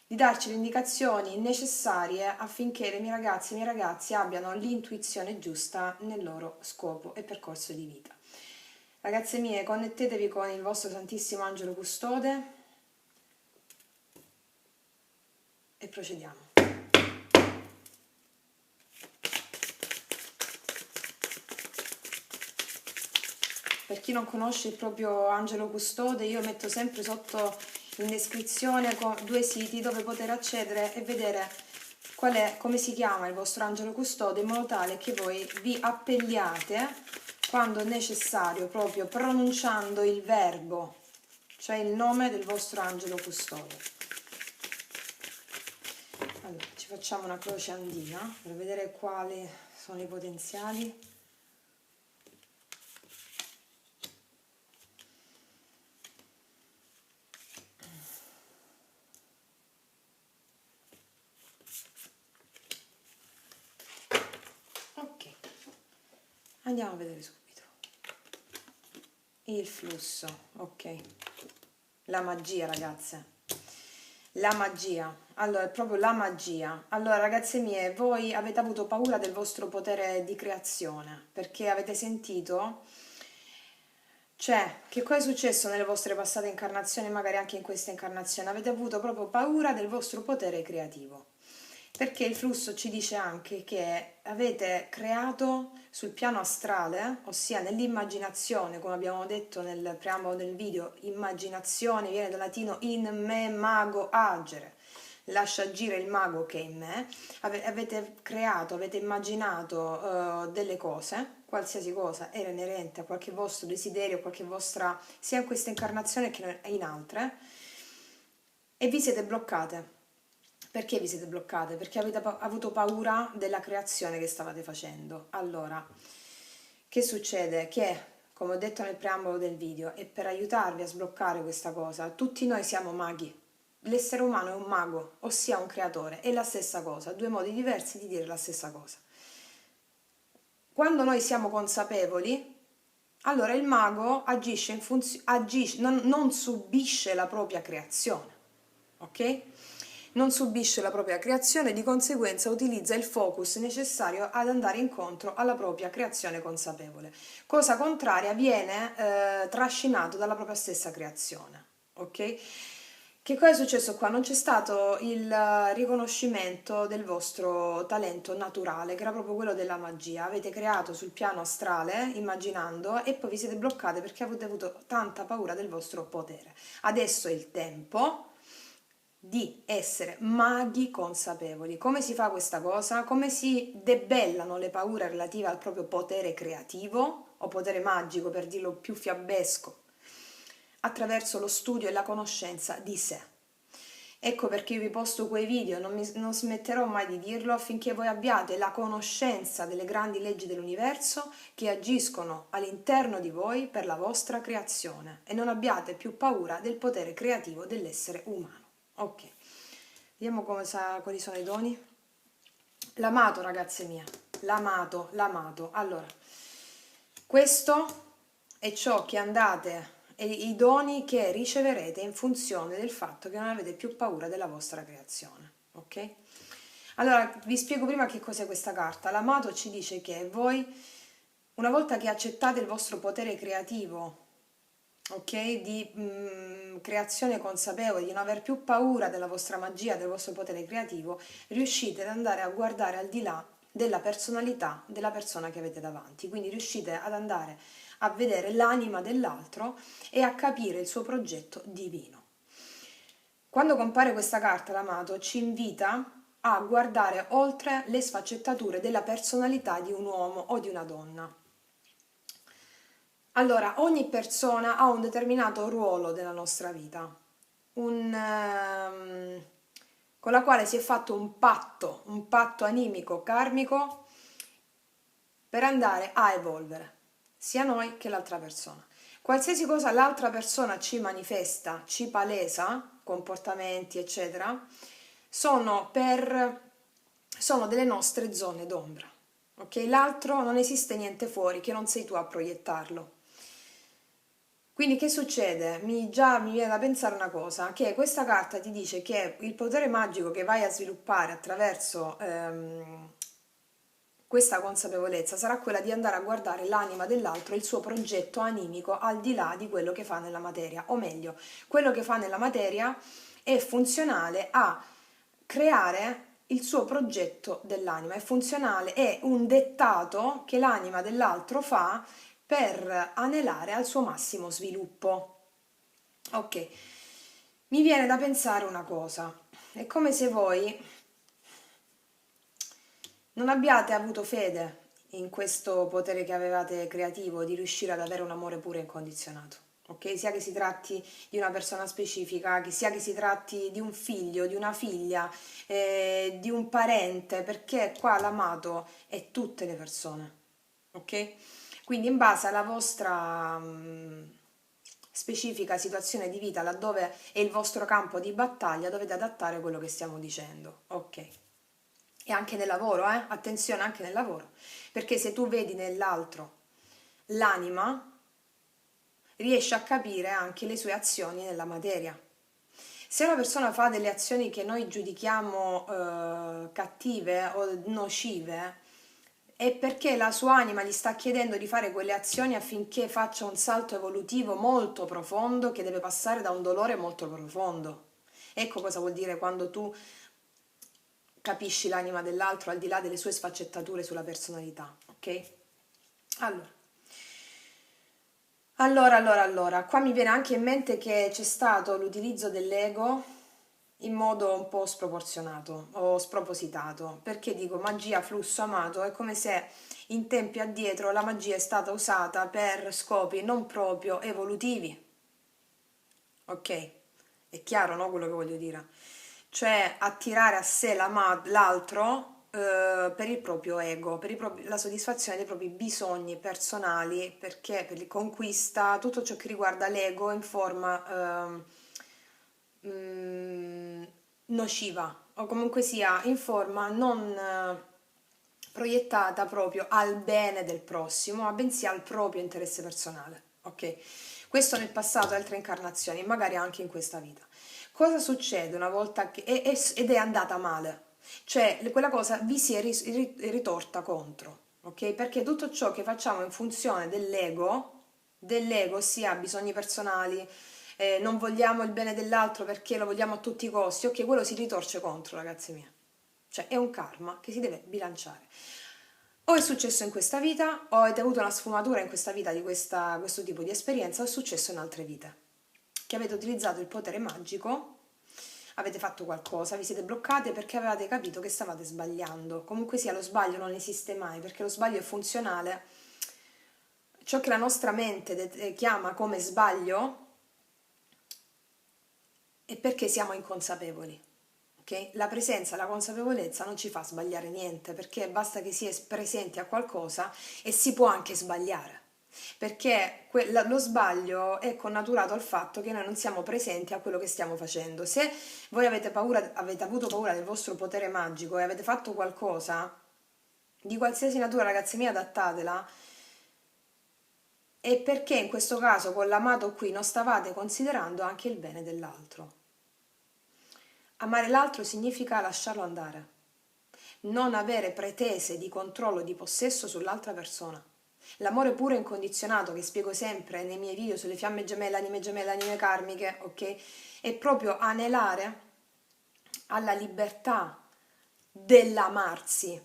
di darci le indicazioni necessarie affinché le mie ragazze e i miei ragazzi abbiano l'intuizione giusta nel loro scopo e percorso di vita. Ragazze mie, connettetevi con il vostro Santissimo Angelo Custode e procediamo. Per chi non conosce il proprio Angelo Custode, io metto sempre sotto in descrizione due siti dove poter accedere e vedere come si chiama il vostro angelo custode, in modo tale che voi vi appelliate quando è necessario, proprio pronunciando il verbo, cioè il nome del vostro angelo custode. Allora, ci facciamo una croce andina per vedere quali sono i potenziali. Andiamo a vedere subito il flusso, ok, la magia, ragazze, la magia. Allora, è proprio la magia. Allora, ragazze mie, voi avete avuto paura del vostro potere di creazione perché avete sentito, cioè, che cosa è successo nelle vostre passate incarnazioni, magari anche in questa incarnazione? Avete avuto proprio paura del vostro potere creativo. Perché il flusso ci dice anche che avete creato sul piano astrale, ossia nell'immaginazione, come abbiamo detto nel preambolo del video, immaginazione viene dal latino in me mago agere, lascia agire il mago che è in me, avete creato, avete immaginato delle cose, qualsiasi cosa era inerente a qualche vostro desiderio, qualche vostra, sia in questa incarnazione che in altre, e vi siete bloccate. Perché vi siete bloccate? Perché avete avuto paura della creazione che stavate facendo. Allora, che succede? Che, come ho detto nel preambolo del video, e per aiutarvi a sbloccare questa cosa, tutti noi siamo maghi. L'essere umano è un mago, ossia un creatore, è la stessa cosa, due modi diversi di dire la stessa cosa. Quando noi siamo consapevoli, allora il mago agisce non subisce la propria creazione, ok? Non subisce la propria creazione, di conseguenza utilizza il focus necessario ad andare incontro alla propria creazione consapevole. Cosa contraria viene trascinato dalla propria stessa creazione, ok? Che cosa è successo qua? Non c'è stato il riconoscimento del vostro talento naturale, che era proprio quello della magia. Avete creato sul piano astrale, immaginando, e poi vi siete bloccate perché avete avuto tanta paura del vostro potere. Adesso è il tempo di essere maghi consapevoli. Come si fa questa cosa? Come si debellano le paure relative al proprio potere creativo o potere magico, per dirlo più fiabesco? Attraverso lo studio e la conoscenza di sé. Ecco perché io vi posto quei video, non smetterò mai di dirlo, affinché voi abbiate la conoscenza delle grandi leggi dell'universo che agiscono all'interno di voi per la vostra creazione e non abbiate più paura del potere creativo dell'essere umano. Ok, vediamo quali sono i doni. L'amato, ragazze mie, l'amato, l'amato. Allora, questo è ciò che andate e i doni che riceverete in funzione del fatto che non avete più paura della vostra creazione, ok? Allora, vi spiego prima che cos'è questa carta. L'amato ci dice che voi, una volta che accettate il vostro potere creativo, ok, di creazione consapevole, di non aver più paura della vostra magia, del vostro potere creativo, riuscite ad andare a guardare al di là della personalità della persona che avete davanti, quindi riuscite ad andare a vedere l'anima dell'altro e a capire il suo progetto divino. Quando compare questa carta, l'amato ci invita a guardare oltre le sfaccettature della personalità di un uomo o di una donna. Allora, ogni persona ha un determinato ruolo della nostra vita, con la quale si è fatto un patto animico, karmico, per andare a evolvere, sia noi che l'altra persona. Qualsiasi cosa l'altra persona ci manifesta, ci palesa, comportamenti, eccetera, sono delle nostre zone d'ombra. Ok? L'altro non esiste niente fuori che non sei tu a proiettarlo. Quindi che succede? Già mi viene da pensare una cosa, che questa carta ti dice che il potere magico che vai a sviluppare attraverso questa consapevolezza sarà quella di andare a guardare l'anima dell'altro e il suo progetto animico al di là di quello che fa nella materia, o meglio, quello che fa nella materia è funzionale a creare il suo progetto dell'anima, è funzionale, è un dettato che l'anima dell'altro fa per anelare al suo massimo sviluppo. Ok, mi viene da pensare una cosa, è come se voi non abbiate avuto fede in questo potere che avevate creativo di riuscire ad avere un amore puro e incondizionato. Ok? Sia che si tratti di una persona specifica, sia che si tratti di un figlio, di una figlia, di un parente, perché qua l'amato è tutte le persone. Ok? Quindi in base alla vostra specifica situazione di vita, laddove è il vostro campo di battaglia, dovete adattare quello che stiamo dicendo. Ok? E anche nel lavoro, attenzione anche nel lavoro, perché se tu vedi nell'altro l'anima, riesci a capire anche le sue azioni nella materia. Se una persona fa delle azioni che noi giudichiamo cattive o nocive, è perché la sua anima gli sta chiedendo di fare quelle azioni affinché faccia un salto evolutivo molto profondo che deve passare da un dolore molto profondo. Ecco cosa vuol dire quando tu capisci l'anima dell'altro al di là delle sue sfaccettature sulla personalità, ok? Allora, qua mi viene anche in mente che c'è stato l'utilizzo dell'ego in modo un po' sproporzionato o spropositato, perché dico magia, flusso, amato, è come se in tempi addietro la magia è stata usata per scopi non proprio evolutivi, ok? È chiaro, no, quello che voglio dire? Cioè attirare a sé l'altro per il proprio ego, per la soddisfazione dei propri bisogni personali, perché per la conquista, tutto ciò che riguarda l'ego in forma nociva o comunque sia in forma non proiettata proprio al bene del prossimo, ma bensì al proprio interesse personale. Ok? Questo nel passato, altre incarnazioni, magari anche in questa vita. Cosa succede una volta che ed è andata male? Cioè, quella cosa vi si è ritorta contro, ok? Perché tutto ciò che facciamo in funzione dell'ego, sia bisogni personali, non vogliamo il bene dell'altro perché lo vogliamo a tutti i costi, ok, quello si ritorce contro, ragazzi miei. Cioè, è un karma che si deve bilanciare. O è successo in questa vita, o avete avuto una sfumatura in questa vita di questo tipo di esperienza, o è successo in altre vite. Che avete utilizzato il potere magico, avete fatto qualcosa, vi siete bloccate perché avevate capito che stavate sbagliando. Comunque sia, lo sbaglio non esiste mai, perché lo sbaglio è funzionale. Ciò che la nostra mente chiama come sbaglio è perché siamo inconsapevoli. Okay? La presenza, la consapevolezza non ci fa sbagliare niente, perché basta che si è presenti a qualcosa e si può anche sbagliare. Perché lo sbaglio è connaturato al fatto che noi non siamo presenti a quello che stiamo facendo. Se voi avete avuto paura del vostro potere magico e avete fatto qualcosa di qualsiasi natura, ragazzi miei, adattatela, è perché in questo caso con l'amato qui non stavate considerando anche il bene dell'altro. Amare l'altro significa lasciarlo andare, non avere pretese di controllo, di possesso sull'altra persona. L'amore puro e incondizionato, che spiego sempre nei miei video sulle fiamme gemelle, anime karmiche, ok? È proprio anelare alla libertà dell'amarsi,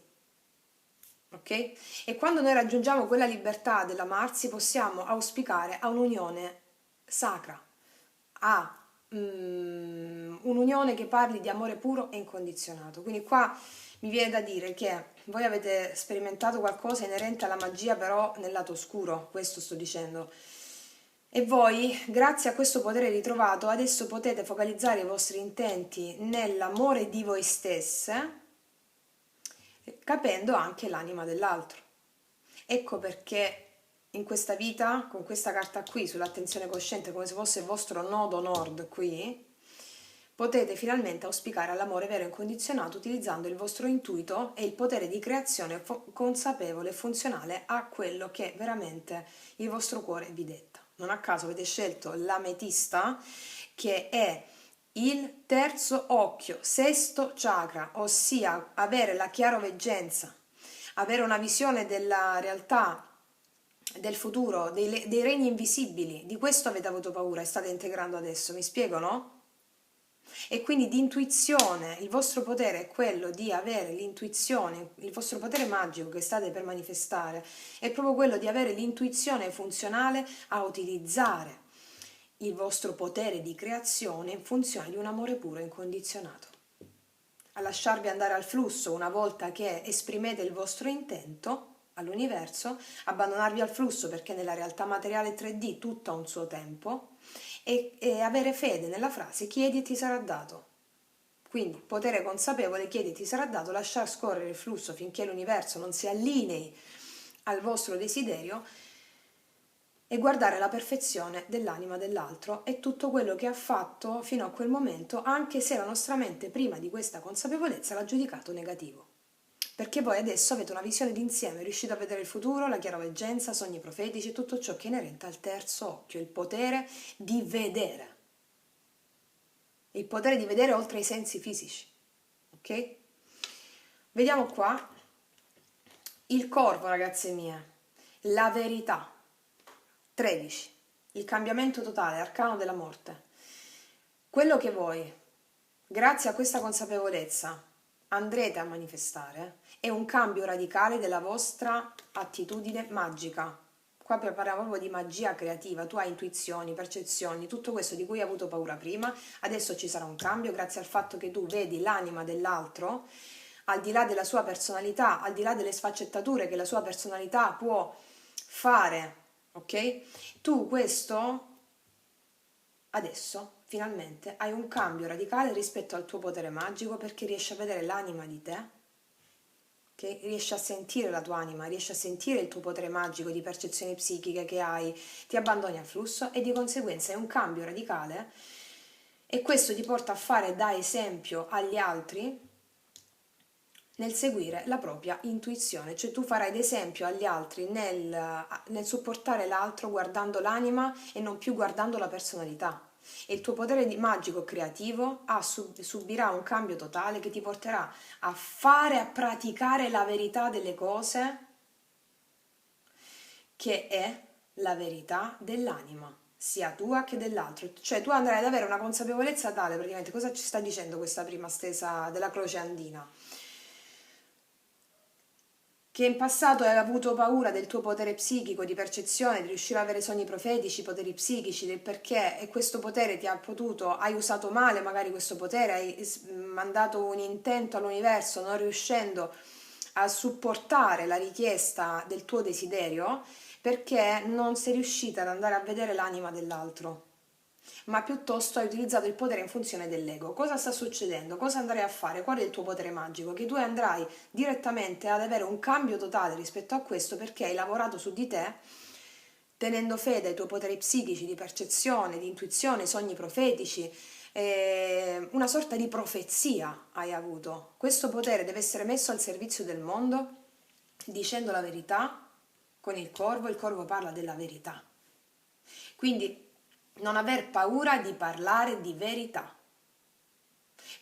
ok? E quando noi raggiungiamo quella libertà dell'amarsi possiamo auspicare a un'unione sacra, a un'unione che parli di amore puro e incondizionato. Quindi qua mi viene da dire che voi avete sperimentato qualcosa inerente alla magia, però nel lato oscuro, questo sto dicendo. E voi, grazie a questo potere ritrovato, adesso potete focalizzare i vostri intenti nell'amore di voi stesse, capendo anche l'anima dell'altro. Ecco perché in questa vita, con questa carta qui, sull'attenzione cosciente, come se fosse il vostro nodo nord qui, potete finalmente auspicare all'amore vero e incondizionato utilizzando il vostro intuito e il potere di creazione consapevole e funzionale a quello che veramente il vostro cuore vi detta. Non a caso avete scelto l'ametista, che è il terzo occhio, sesto chakra, ossia avere la chiaroveggenza, avere una visione della realtà, del futuro, dei regni invisibili. Di questo avete avuto paura e state integrando adesso, mi spiego, no? E quindi di intuizione, il vostro potere è quello di avere l'intuizione, il vostro potere magico che state per manifestare è proprio quello di avere l'intuizione funzionale a utilizzare il vostro potere di creazione in funzione di un amore puro e incondizionato. A lasciarvi andare al flusso una volta che esprimete il vostro intento all'universo, abbandonarvi al flusso perché nella realtà materiale 3D tutto ha un suo tempo e avere fede nella frase chiedi e ti sarà dato. Quindi potere consapevole, chiedi e ti sarà dato, lasciar scorrere il flusso finché l'universo non si allinei al vostro desiderio e guardare la perfezione dell'anima dell'altro e tutto quello che ha fatto fino a quel momento, anche se la nostra mente prima di questa consapevolezza l'ha giudicato negativo. Perché voi adesso avete una visione d'insieme, riuscite a vedere il futuro, la chiaroveggenza, sogni profetici, tutto ciò che è inerente al terzo occhio, il potere di vedere. Il potere di vedere oltre ai sensi fisici. Ok? Vediamo qua il corvo, ragazze mie, la verità. 13. Il cambiamento totale, arcano della morte. Quello che voi, grazie a questa consapevolezza, andrete a manifestare è un cambio radicale della vostra attitudine magica. Qua parliamo proprio di magia creativa, tu hai intuizioni, percezioni, tutto questo di cui hai avuto paura prima, adesso ci sarà un cambio grazie al fatto che tu vedi l'anima dell'altro, al di là della sua personalità, al di là delle sfaccettature che la sua personalità può fare, ok? Tu questo adesso finalmente hai un cambio radicale rispetto al tuo potere magico perché riesci a vedere l'anima di te, che riesci a sentire la tua anima, riesci a sentire il tuo potere magico di percezioni psichiche che hai, ti abbandoni al flusso e di conseguenza è un cambio radicale e questo ti porta a fare da esempio agli altri nel seguire la propria intuizione, cioè tu farai d'esempio agli altri nel supportare l'altro guardando l'anima e non più guardando la personalità. E il tuo potere magico creativo subirà un cambio totale che ti porterà a fare, a praticare la verità delle cose, che è la verità dell'anima, sia tua che dell'altro. Cioè tu andrai ad avere una consapevolezza tale, praticamente, cosa ci sta dicendo questa prima stesa della croce andina? Che in passato hai avuto paura del tuo potere psichico, di percezione, di riuscire ad avere sogni profetici, poteri psichici, del perché e questo potere ti ha potuto, hai usato male magari questo potere, hai mandato un intento all'universo non riuscendo a supportare la richiesta del tuo desiderio perché non sei riuscita ad andare a vedere l'anima dell'altro, ma piuttosto hai utilizzato il potere in funzione dell'ego. Cosa sta succedendo? Cosa andrai a fare? Qual è il tuo potere magico? Che tu andrai direttamente ad avere un cambio totale rispetto a questo perché hai lavorato su di te, tenendo fede ai tuoi poteri psichici, di percezione, di intuizione, sogni profetici, una sorta di profezia hai avuto. Questo potere deve essere messo al servizio del mondo dicendo la verità con il corvo parla della verità. Quindi non aver paura di parlare di verità,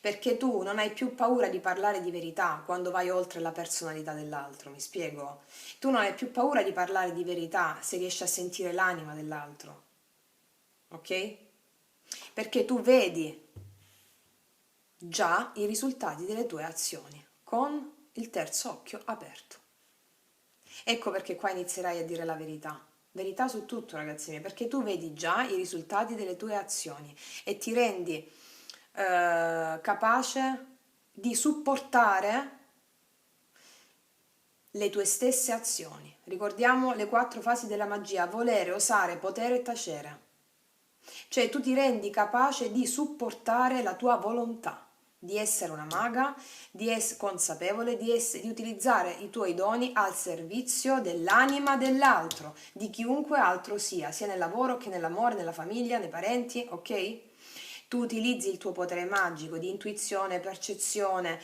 perché tu non hai più paura di parlare di verità quando vai oltre la personalità dell'altro, mi spiego? Tu non hai più paura di parlare di verità se riesci a sentire l'anima dell'altro, ok? Perché tu vedi già i risultati delle tue azioni con il terzo occhio aperto. Ecco perché qua inizierai a dire la verità. Verità su tutto, ragazzi miei, perché tu vedi già i risultati delle tue azioni e ti rendi capace di supportare le tue stesse azioni. Ricordiamo le 4 fasi della magia: volere, osare, potere e tacere. Cioè tu ti rendi capace di supportare la tua volontà, di essere una maga, di essere consapevole, di utilizzare i tuoi doni al servizio dell'anima dell'altro, di chiunque altro sia nel lavoro che nell'amore, nella famiglia, nei parenti, ok? Tu utilizzi il tuo potere magico di intuizione, percezione,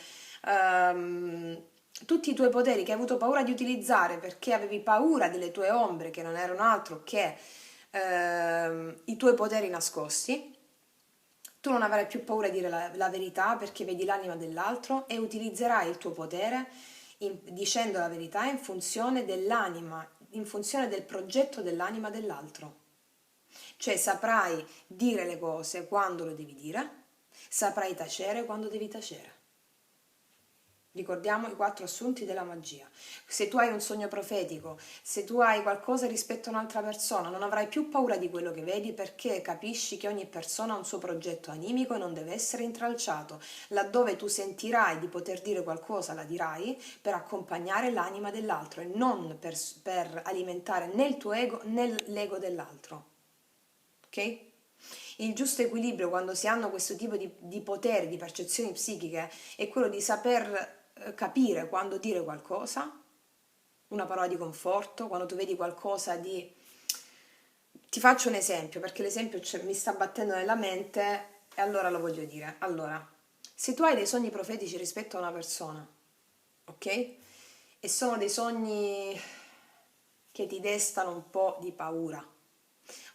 tutti i tuoi poteri che hai avuto paura di utilizzare perché avevi paura delle tue ombre che non erano altro che i tuoi poteri nascosti. Tu non avrai più paura di dire la verità perché vedi l'anima dell'altro e utilizzerai il tuo potere dicendo la verità in funzione dell'anima, in funzione del progetto dell'anima dell'altro. Cioè saprai dire le cose quando lo devi dire, saprai tacere quando devi tacere. Ricordiamo i 4 assunti della magia. Se tu hai un sogno profetico, se tu hai qualcosa rispetto a un'altra persona, non avrai più paura di quello che vedi perché capisci che ogni persona ha un suo progetto animico e non deve essere intralciato. Laddove tu sentirai di poter dire qualcosa, la dirai per accompagnare l'anima dell'altro e non per alimentare né il tuo ego né l'ego dell'altro. Ok? Il giusto equilibrio quando si hanno questo tipo di poteri, di percezioni psichiche, è quello di saper capire quando dire qualcosa, una parola di conforto, quando tu vedi qualcosa di... Ti faccio un esempio, perché l'esempio mi sta battendo nella mente e allora lo voglio dire. Allora, se tu hai dei sogni profetici rispetto a una persona, ok? E sono dei sogni che ti destano un po' di paura,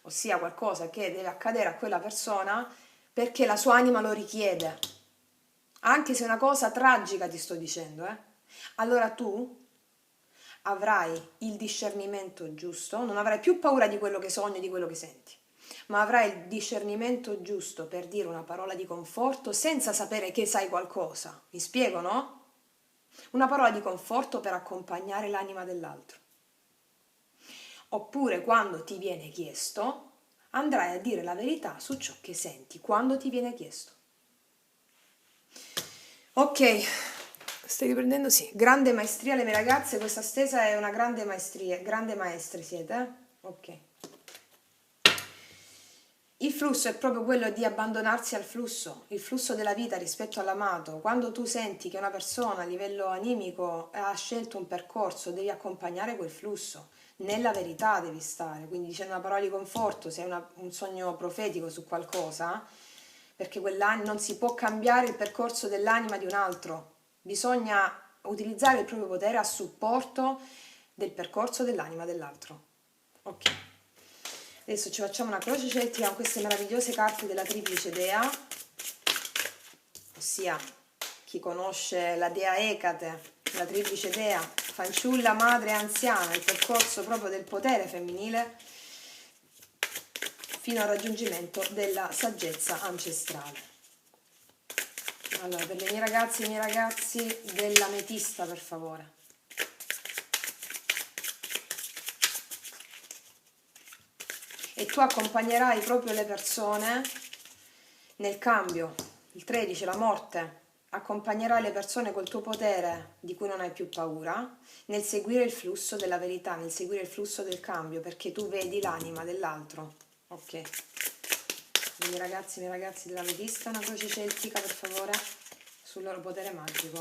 ossia qualcosa che deve accadere a quella persona perché la sua anima lo richiede, anche se è una cosa tragica ti sto dicendo, allora tu avrai il discernimento giusto, non avrai più paura di quello che sogni, di quello che senti, ma avrai il discernimento giusto per dire una parola di conforto senza sapere che sai qualcosa. Mi spiego, no? Una parola di conforto per accompagnare l'anima dell'altro. Oppure quando ti viene chiesto, andrai a dire la verità su ciò che senti quando ti viene chiesto. Ok, stai riprendendo? Sì. Grande maestria le mie ragazze, questa stesa è una grande maestria, grande maestre siete? Ok. Il flusso è proprio quello di abbandonarsi al flusso, il flusso della vita rispetto all'amato. Quando tu senti che una persona a livello animico ha scelto un percorso, devi accompagnare quel flusso. Nella verità devi stare, quindi dicendo una parola di conforto, se hai un sogno profetico su qualcosa, perché non si può cambiare il percorso dell'anima di un altro, bisogna utilizzare il proprio potere a supporto del percorso dell'anima dell'altro. Ok. Adesso ci facciamo una croce celtica con queste meravigliose carte della triplice dea, ossia chi conosce la dea Ecate, la triplice dea, fanciulla, madre e anziana, il percorso proprio del potere femminile fino al raggiungimento della saggezza ancestrale. Allora, per le mie ragazze e i miei ragazzi dell'ametista, per favore. E tu accompagnerai proprio le persone nel cambio. Il 13, la morte. Accompagnerai le persone col tuo potere di cui non hai più paura nel seguire il flusso della verità, nel seguire il flusso del cambio, perché tu vedi l'anima dell'altro. Ok. I miei ragazzi della Metista, una croce celtica per favore sul loro potere magico.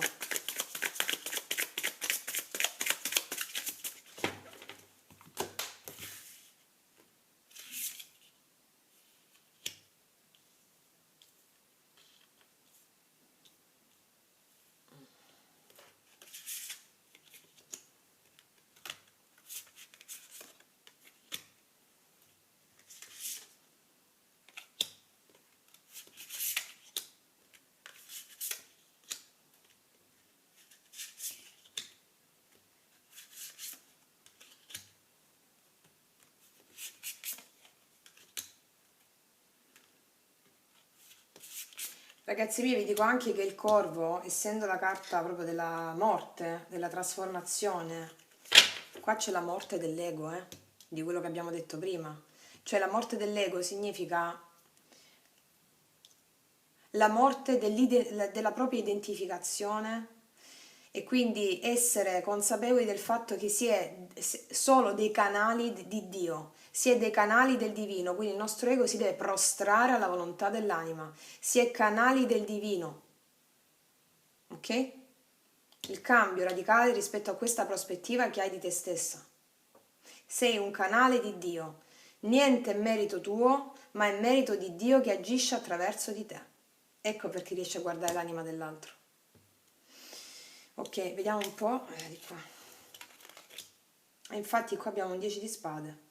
Ragazzi miei, vi dico anche che il corvo, essendo la carta proprio della morte, della trasformazione, qua c'è la morte dell'ego, di quello che abbiamo detto prima. Cioè la morte dell'ego significa la morte della propria identificazione e quindi essere consapevoli del fatto che si è solo dei canali di Dio, si è dei canali del divino, quindi il nostro ego si deve prostrare alla volontà dell'anima, si è canali del divino, ok? Il cambio radicale rispetto a questa prospettiva che hai di te stessa. Sei un canale di Dio, niente è merito tuo, ma è merito di Dio che agisce attraverso di te. Ecco perché riesci a guardare l'anima dell'altro. Ok, vediamo un po', di qua. E infatti qua abbiamo un 10 di spade.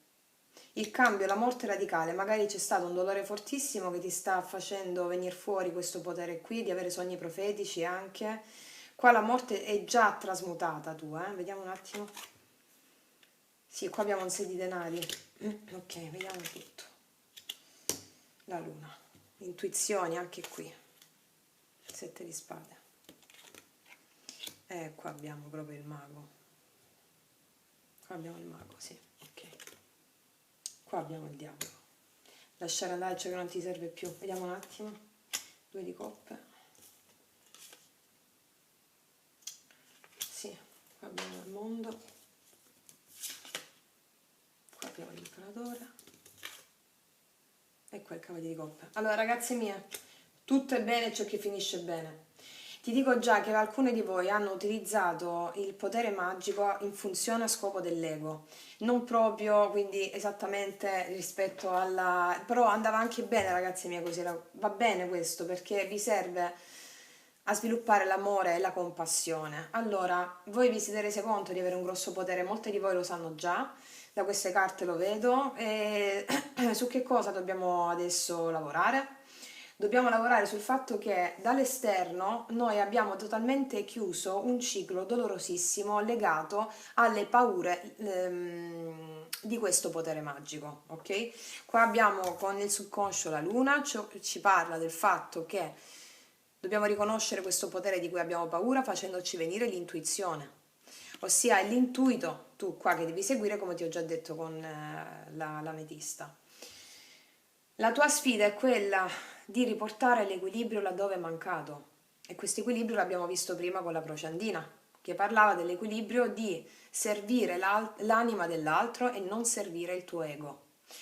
Il cambio, la morte radicale, magari c'è stato un dolore fortissimo che ti sta facendo venire fuori questo potere qui, di avere sogni profetici anche. Qua la morte è già trasmutata tua, vediamo un attimo. Sì, qua abbiamo un 6 di denari. Ok, vediamo tutto. La luna. Intuizioni anche qui. 7 di spade. E qua abbiamo proprio il mago. Qua abbiamo il mago, sì, ok. Qua abbiamo il diavolo. Lasciare andare ciò che non ti serve più. Vediamo un attimo. 2 di coppe. Sì, qua abbiamo il mondo. Qua abbiamo l'imperatore. E qua il cavaliere di coppe. Allora, ragazze mie, tutto è bene ciò che finisce bene. Ti dico già che alcune di voi hanno utilizzato il potere magico in funzione a scopo dell'ego, non proprio quindi esattamente rispetto alla... però andava anche bene, ragazzi miei, così va bene questo perché vi serve a sviluppare l'amore e la compassione. Allora, voi vi siete resi conto di avere un grosso potere, molte di voi lo sanno già, da queste carte lo vedo, e su che cosa dobbiamo adesso lavorare? Dobbiamo lavorare sul fatto che dall'esterno noi abbiamo totalmente chiuso un ciclo dolorosissimo legato alle paure di questo potere magico, ok? Qua abbiamo con il subconscio la luna, ci parla del fatto che dobbiamo riconoscere questo potere di cui abbiamo paura facendoci venire l'intuizione, ossia è l'intuito tu qua che devi seguire come ti ho già detto con l'ametista. La tua sfida è quella di riportare l'equilibrio laddove è mancato e questo equilibrio l'abbiamo visto prima con la croce andina che parlava dell'equilibrio di servire l'anima dell'altro e non servire il tuo ego,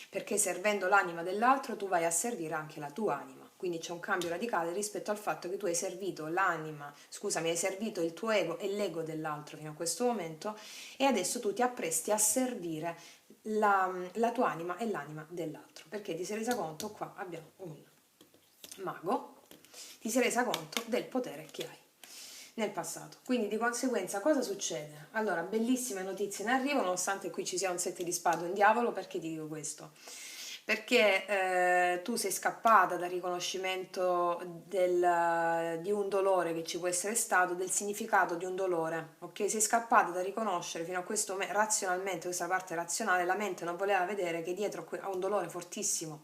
perché servendo l'anima dell'altro tu vai a servire anche la tua anima, quindi c'è un cambio radicale rispetto al fatto che tu hai servito hai servito il tuo ego e l'ego dell'altro fino a questo momento e adesso tu ti appresti a servire la tua anima e l'anima dell'altro, perché ti sei resa conto, qua abbiamo un mago, ti sei resa conto del potere che hai nel passato. Quindi di conseguenza cosa succede? Allora, bellissime notizie in arrivo, nonostante qui ci sia un 7 di spade e un diavolo. Perché ti dico questo? Perché tu sei scappata dal riconoscimento di un dolore che ci può essere stato, del significato di un dolore, ok? Sei scappata da riconoscere fino a questo momento razionalmente, questa parte razionale, la mente non voleva vedere che dietro a un dolore fortissimo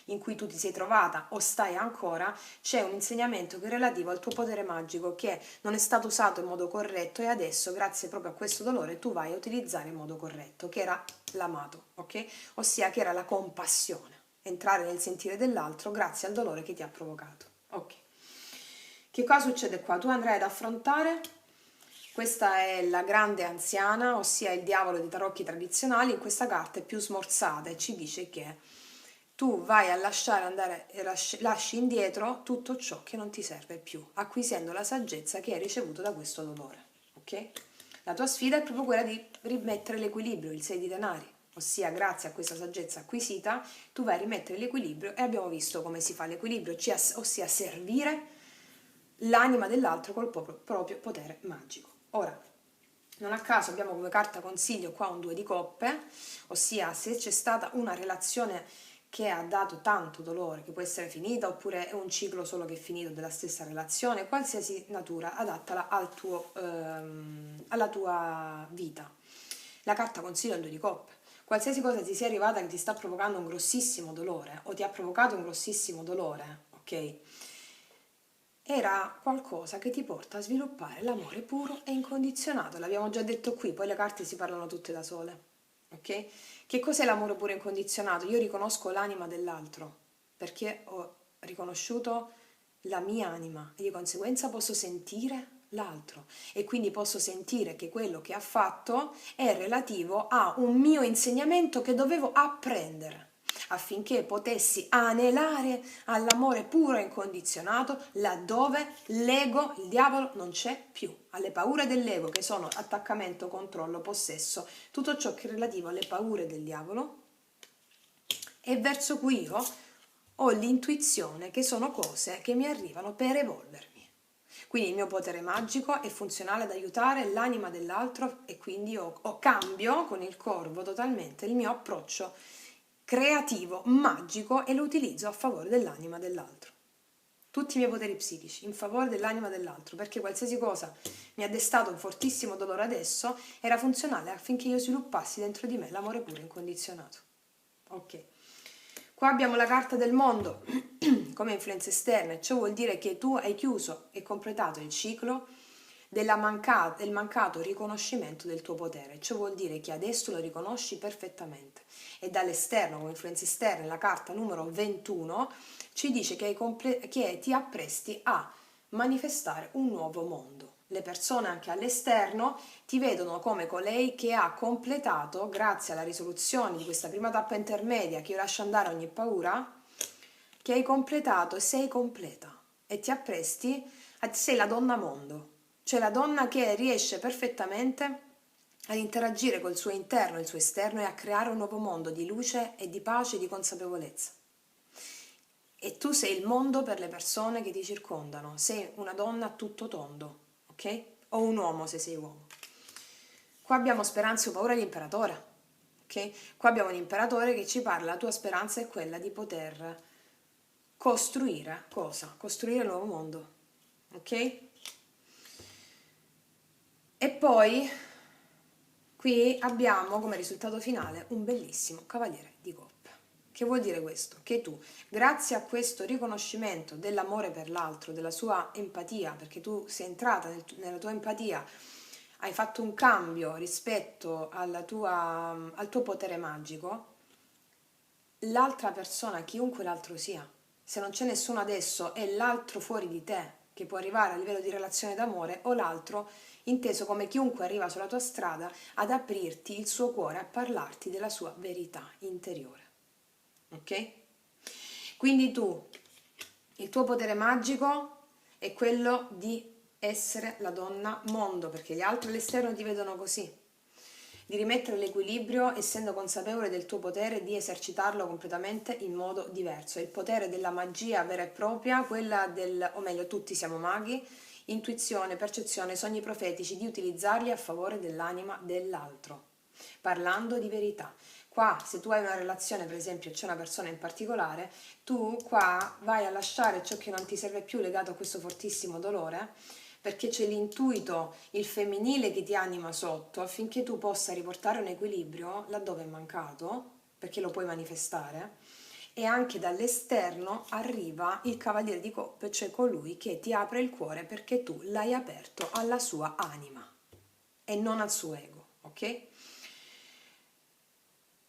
in cui tu ti sei trovata o stai ancora, c'è un insegnamento che è relativo al tuo potere magico che non è stato usato in modo corretto e adesso, grazie proprio a questo dolore, tu vai a utilizzare in modo corretto, che era l'amato, ok? Ossia che era la compassione, entrare nel sentire dell'altro grazie al dolore che ti ha provocato, ok? Che cosa succede qua? Tu andrai ad affrontare, questa è la grande anziana, ossia il diavolo dei tarocchi tradizionali, in questa carta è più smorzata e ci dice che tu vai a lasciare andare e lasci indietro tutto ciò che non ti serve più, acquisendo la saggezza che hai ricevuto da questo dolore, ok? La tua sfida è proprio quella di rimettere l'equilibrio, il 6 di denari, ossia grazie a questa saggezza acquisita tu vai a rimettere l'equilibrio e abbiamo visto come si fa l'equilibrio, ossia servire l'anima dell'altro col proprio potere magico. Ora, non a caso abbiamo come carta consiglio qua un 2 di coppe, ossia se c'è stata una relazione che ha dato tanto dolore, che può essere finita oppure è un ciclo solo che è finito della stessa relazione, qualsiasi natura, adattala alla tua vita. La carta consiglio è un 2 di coppe. Qualsiasi cosa ti sia arrivata che ti sta provocando un grossissimo dolore o ti ha provocato un grossissimo dolore, ok? Era qualcosa che ti porta a sviluppare l'amore puro e incondizionato. L'abbiamo già detto qui, poi le carte si parlano tutte da sole. Ok? Che cos'è l'amore puro e incondizionato? Io riconosco l'anima dell'altro perché ho riconosciuto la mia anima e di conseguenza posso sentire l'altro e quindi posso sentire che quello che ha fatto è relativo a un mio insegnamento che dovevo apprendere. affinché potessi anelare all'amore puro e incondizionato laddove l'ego, il diavolo, non c'è più. Alle paure dell'ego, che sono attaccamento, controllo, possesso, tutto ciò che è relativo alle paure del diavolo, e verso cui io ho l'intuizione che sono cose che mi arrivano per evolvermi. Quindi il mio potere magico è funzionale ad aiutare l'anima dell'altro, e quindi io cambio con il corvo totalmente il mio approccio creativo, magico, e lo utilizzo a favore dell'anima dell'altro. Tutti i miei poteri psichici in favore dell'anima dell'altro, perché qualsiasi cosa mi ha destato un fortissimo dolore adesso era funzionale affinché io sviluppassi dentro di me l'amore puro incondizionato. Ok. Qua abbiamo la carta del mondo come influenze esterne, ciò vuol dire che tu hai chiuso e completato il ciclo del mancato riconoscimento del tuo potere, ciò vuol dire che adesso lo riconosci perfettamente. E dall'esterno, come influenze esterne, la carta numero 21 ci dice che ti appresti a manifestare un nuovo mondo. Le persone anche all'esterno ti vedono come colei che ha completato, grazie alla risoluzione di questa prima tappa intermedia, che io lascio andare ogni paura, che hai completato e sei completa e ti appresti, sei la donna mondo, cioè la donna che riesce perfettamente ad interagire col suo interno e il suo esterno e a creare un nuovo mondo di luce e di pace e di consapevolezza. E tu sei il mondo per le persone che ti circondano, sei una donna a tutto tondo, ok? O un uomo se sei uomo. Qua abbiamo speranza o paura dell'imperatore, ok? Qua abbiamo un imperatore che ci parla, la tua speranza è quella di poter costruire cosa? Costruire il nuovo mondo, ok? E poi qui abbiamo come risultato finale un bellissimo cavaliere di coppe. Che vuol dire questo? Che tu, grazie a questo riconoscimento dell'amore per l'altro, della sua empatia, perché tu sei entrata nella tua empatia, hai fatto un cambio rispetto al tuo potere magico, l'altra persona, chiunque l'altro sia, se non c'è nessuno adesso, è l'altro fuori di te che può arrivare a livello di relazione d'amore, o l'altro inteso come chiunque arriva sulla tua strada ad aprirti il suo cuore, a parlarti della sua verità interiore. Ok? Quindi tu, il tuo potere magico è quello di essere la donna mondo, perché gli altri all'esterno ti vedono così, di rimettere l'equilibrio essendo consapevole del tuo potere, di esercitarlo completamente in modo diverso. Il potere della magia vera e propria, quella o meglio, tutti siamo maghi, intuizione, percezione, sogni profetici, di utilizzarli a favore dell'anima dell'altro, parlando di verità. Qua, se tu hai una relazione, per esempio, c'è una persona in particolare, tu qua vai a lasciare ciò che non ti serve più legato a questo fortissimo dolore, perché c'è l'intuito, il femminile che ti anima sotto, affinché tu possa riportare un equilibrio laddove è mancato, perché lo puoi manifestare, e anche dall'esterno arriva il cavaliere di coppe, cioè colui che ti apre il cuore perché tu l'hai aperto alla sua anima e non al suo ego, ok?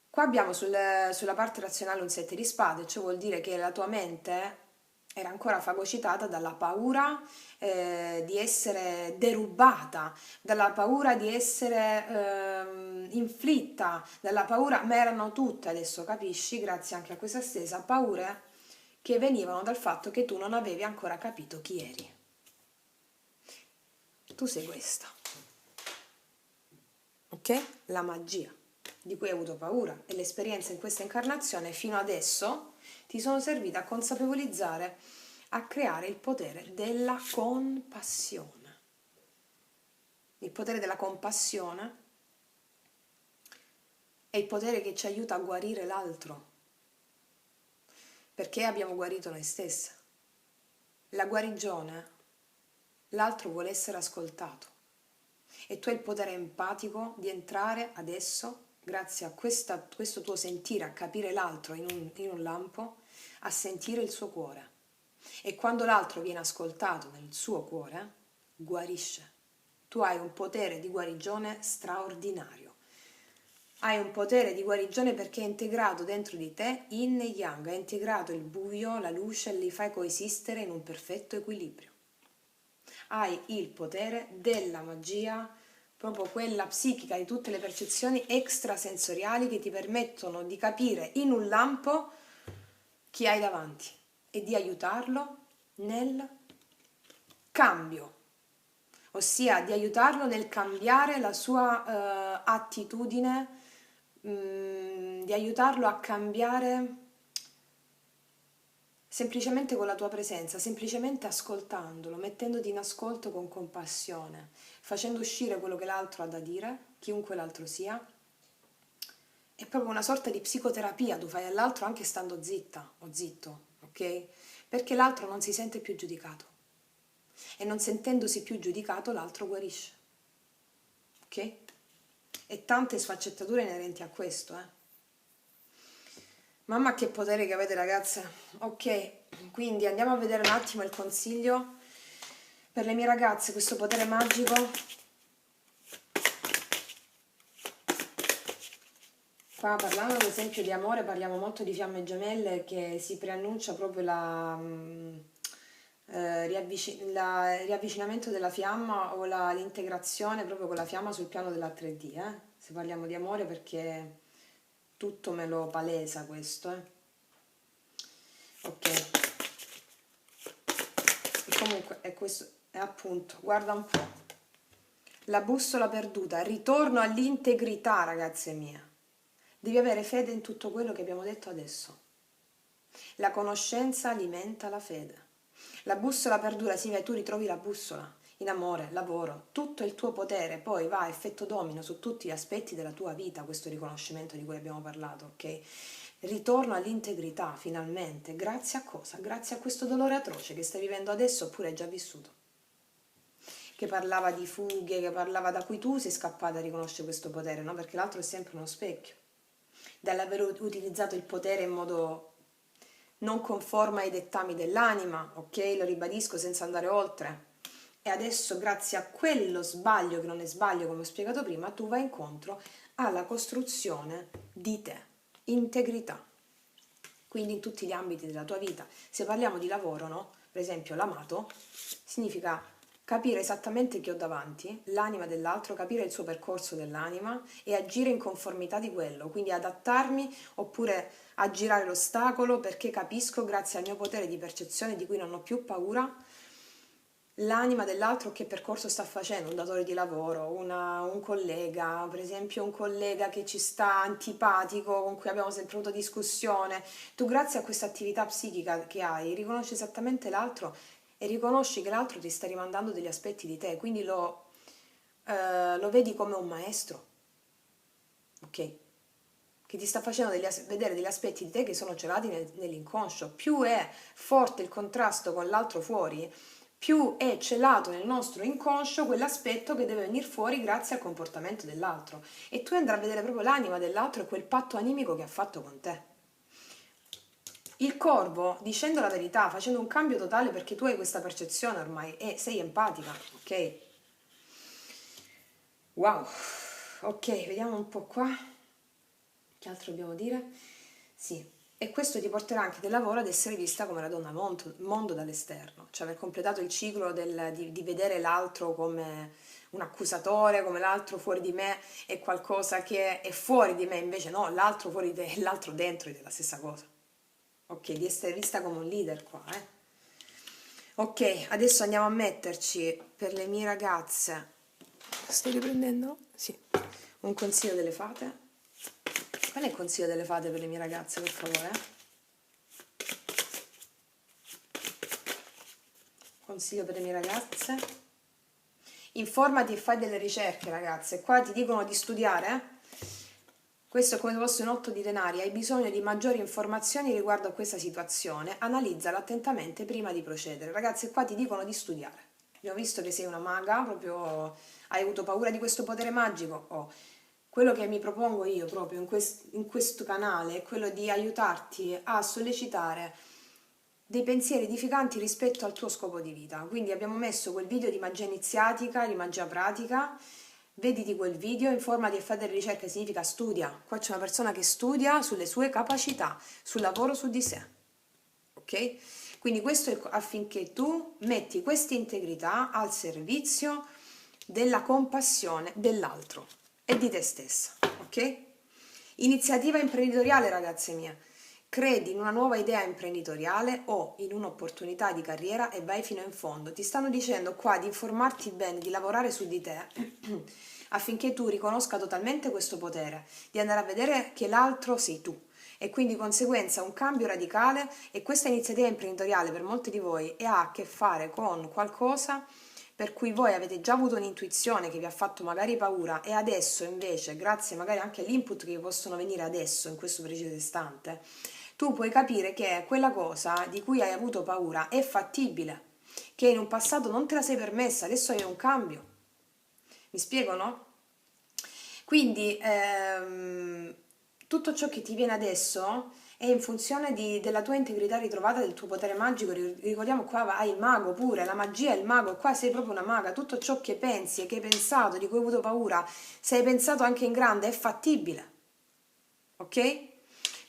Qua abbiamo sulla parte razionale un 7 di spade, cioè vuol dire che la tua mente era ancora fagocitata dalla paura di essere derubata, dalla paura di essere inflitta, dalla paura, ma erano tutte, adesso capisci, grazie anche a questa stessa, paure che venivano dal fatto che tu non avevi ancora capito chi eri. Tu sei questa, ok? La magia di cui hai avuto paura e l'esperienza in questa incarnazione fino adesso ti sono servite a consapevolizzare, a creare il potere della compassione. Il potere della compassione è il potere che ci aiuta a guarire l'altro, perché abbiamo guarito noi stesse. La guarigione, l'altro vuole essere ascoltato e tu hai il potere empatico di entrare adesso, grazie a questo tuo sentire, a capire l'altro in un lampo, a sentire il suo cuore. E quando l'altro viene ascoltato nel suo cuore, guarisce. Tu hai un potere di guarigione straordinario. Hai un potere di guarigione perché è integrato dentro di te yin e yang, hai integrato il buio, la luce e li fai coesistere in un perfetto equilibrio. Hai il potere della magia proprio quella psichica di tutte le percezioni extrasensoriali che ti permettono di capire in un lampo chi hai davanti e di aiutarlo nel cambio, ossia di aiutarlo nel cambiare la sua attitudine, di aiutarlo a cambiare semplicemente con la tua presenza, semplicemente ascoltandolo, mettendoti in ascolto con compassione, facendo uscire quello che l'altro ha da dire, chiunque l'altro sia. È proprio una sorta di psicoterapia, tu fai all'altro anche stando zitta o zitto, ok? Perché l'altro non si sente più giudicato e non sentendosi più giudicato l'altro guarisce, ok? E tante sfaccettature inerenti a questo, Mamma che potere che avete ragazze. Ok, quindi andiamo a vedere un attimo il consiglio per le mie ragazze, questo potere magico. Qua parlando ad esempio di amore parliamo molto di fiamme gemelle che si preannuncia proprio il riavvicinamento della fiamma o l'integrazione proprio con la fiamma sul piano della 3D, se parliamo di amore perché tutto me lo palesa questo, ok. E comunque è questo, è appunto, guarda un po', la bussola perduta, ritorno all'integrità, ragazze mie. Devi avere fede in tutto quello che abbiamo detto adesso. La conoscenza alimenta la fede. La bussola perduta significa che tu ritrovi la bussola in amore, lavoro, tutto il tuo potere poi va a effetto domino su tutti gli aspetti della tua vita, questo riconoscimento di cui abbiamo parlato, ok? Ritorno all'integrità finalmente, grazie a cosa? Grazie a questo dolore atroce che stai vivendo adesso oppure hai già vissuto. Che parlava di fughe, che parlava da cui tu sei scappata a riconoscere questo potere, no? Perché l'altro è sempre uno specchio. Dall'aver utilizzato il potere in modo non conforme ai dettami dell'anima, ok? Lo ribadisco senza andare oltre. E adesso, grazie a quello sbaglio, che non è sbaglio come ho spiegato prima, tu vai incontro alla costruzione di te, integrità. Quindi in tutti gli ambiti della tua vita. Se parliamo di lavoro, no? Per esempio l'amato significa capire esattamente chi ho davanti, l'anima dell'altro, capire il suo percorso dell'anima e agire in conformità di quello, quindi adattarmi oppure aggirare l'ostacolo perché capisco, grazie al mio potere di percezione di cui non ho più paura, l'anima dell'altro che percorso sta facendo, un datore di lavoro, un collega, per esempio un collega che ci sta antipatico, con cui abbiamo sempre avuto discussione. Tu grazie a questa attività psichica che hai riconosci esattamente l'altro e riconosci che l'altro ti sta rimandando degli aspetti di te, quindi lo vedi come un maestro, ok? Che ti sta facendo vedere degli aspetti di te che sono celati nell'inconscio. Più è forte il contrasto con l'altro fuori, più è celato nel nostro inconscio quell'aspetto che deve venire fuori grazie al comportamento dell'altro. E tu andrai a vedere proprio l'anima dell'altro e quel patto animico che ha fatto con te. Il corvo, dicendo la verità, facendo un cambio totale perché tu hai questa percezione ormai e sei empatica, ok? Wow, ok, vediamo un po' qua. Che altro dobbiamo dire? Sì, e questo ti porterà anche del lavoro ad essere vista come la donna mondo dall'esterno, cioè aver completato il ciclo di vedere l'altro come un accusatore, come l'altro fuori di me è qualcosa che è fuori di me, invece no, l'altro fuori di te e l'altro dentro di te è la stessa cosa. Ok, di essere vista come un leader qua, Ok, adesso andiamo a metterci per le mie ragazze. Sto riprendendo? Sì. Un consiglio delle fate. Qual è il consiglio delle fate per le mie ragazze, per favore? Consiglio per le mie ragazze. Informati e fai delle ricerche, ragazze. Qua ti dicono di studiare. Questo è come se fosse un 8 di denari. Hai bisogno di maggiori informazioni riguardo a questa situazione. Analizzala attentamente prima di procedere. Ragazze, qua ti dicono di studiare. Abbiamo visto che sei una maga, proprio hai avuto paura di questo potere magico. Quello che mi propongo io proprio in questo canale è quello di aiutarti a sollecitare dei pensieri edificanti rispetto al tuo scopo di vita. Quindi abbiamo messo quel video di magia iniziatica, di magia pratica, vediti quel video, informati e fai delle ricerche, significa studia. Qua c'è una persona che studia sulle sue capacità, sul lavoro su di sé, ok? Quindi questo è affinché tu metti questa integrità al servizio della compassione dell'altro e di te stessa, ok? Iniziativa imprenditoriale, ragazze mie. Credi in una nuova idea imprenditoriale o in un'opportunità di carriera e vai fino in fondo. Ti stanno dicendo qua di informarti bene, di lavorare su di te affinché tu riconosca totalmente questo potere, di andare a vedere che l'altro sei tu e quindi di conseguenza un cambio radicale. E questa iniziativa imprenditoriale per molti di voi ha a che fare con qualcosa per cui voi avete già avuto un'intuizione che vi ha fatto magari paura e adesso invece, grazie magari anche agli input che vi possono venire adesso in questo preciso istante, tu puoi capire che quella cosa di cui hai avuto paura è fattibile, che in un passato non te la sei permessa, adesso hai un cambio. Mi spiego, no? Quindi tutto ciò che ti viene adesso è in funzione della tua integrità ritrovata, del tuo potere magico. Ricordiamo qua hai il mago pure, la magia è il mago, qua sei proprio una maga. Tutto ciò che pensi e che hai pensato, di cui hai avuto paura, se hai pensato anche in grande, è fattibile. Ok?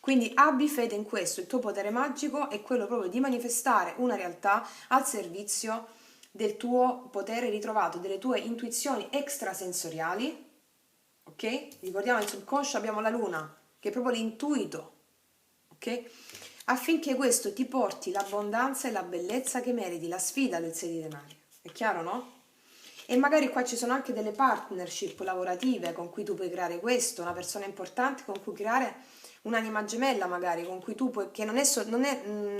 Quindi abbi fede in questo, il tuo potere magico è quello proprio di manifestare una realtà al servizio del tuo potere ritrovato, delle tue intuizioni extrasensoriali. Ok? Ricordiamo il subconscio, abbiamo la luna, che è proprio l'intuito, ok? Affinché questo ti porti l'abbondanza e la bellezza che meriti, la sfida del 6 di denari. È chiaro, no? E magari qua ci sono anche delle partnership lavorative con cui tu puoi creare questo, una persona importante con cui creare un'anima gemella magari, con cui tu puoi, che non è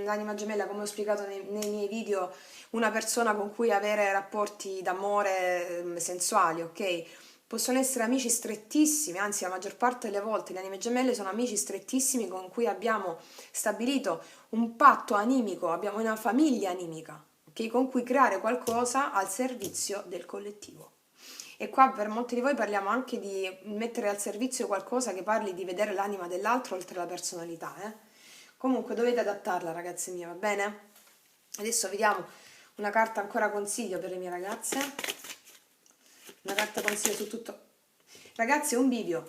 l'anima gemella come ho spiegato nei miei video, una persona con cui avere rapporti d'amore sensuali, ok? Possono essere amici strettissimi, anzi la maggior parte delle volte le anime gemelle sono amici strettissimi con cui abbiamo stabilito un patto animico, abbiamo una famiglia animica, ok? Con cui creare qualcosa al servizio del collettivo. E qua per molti di voi parliamo anche di mettere al servizio qualcosa che parli di vedere l'anima dell'altro oltre la personalità, eh? Comunque dovete adattarla, ragazze mie, va bene? Adesso vediamo una carta ancora consiglio per le mie ragazze. Una carta consiglio su tutto. Ragazzi, è un bivio.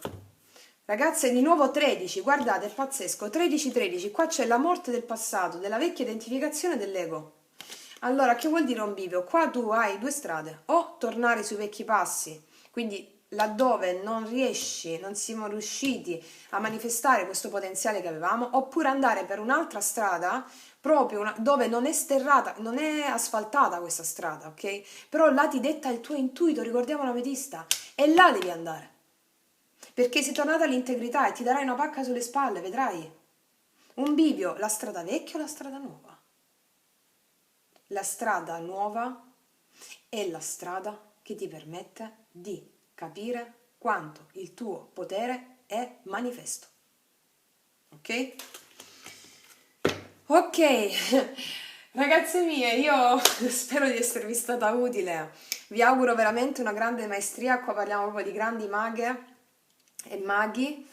Ragazze, di nuovo 13, guardate, è pazzesco. 13-13, qua c'è la morte del passato, della vecchia identificazione dell'ego. Allora, che vuol dire un bivio? Qua tu hai due strade, o tornare sui vecchi passi, quindi laddove non riesci, non siamo riusciti a manifestare questo potenziale che avevamo, oppure andare per un'altra strada, proprio dove non è sterrata, non è asfaltata questa strada, ok? Però là ti detta il tuo intuito, ricordiamo la metista, e là devi andare. Perché sei tornata all'integrità e ti darai una pacca sulle spalle, vedrai. Un bivio, la strada vecchia o la strada nuova? La strada nuova è la strada che ti permette di capire quanto il tuo potere è manifesto. Ok? Ok, ragazze mie, io spero di esservi stata utile. Vi auguro veramente una grande maestria. Qua parliamo proprio di grandi maghe e maghi.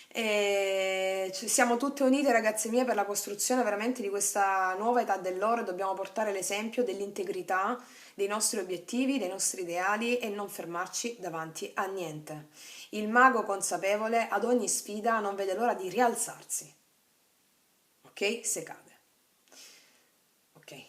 E siamo tutte unite, ragazze mie, per la costruzione veramente di questa nuova età dell'oro. Dobbiamo portare l'esempio dell'integrità dei nostri obiettivi, dei nostri ideali e non fermarci davanti a niente. Il mago consapevole ad ogni sfida non vede l'ora di rialzarsi, ok? Se cade. Ok,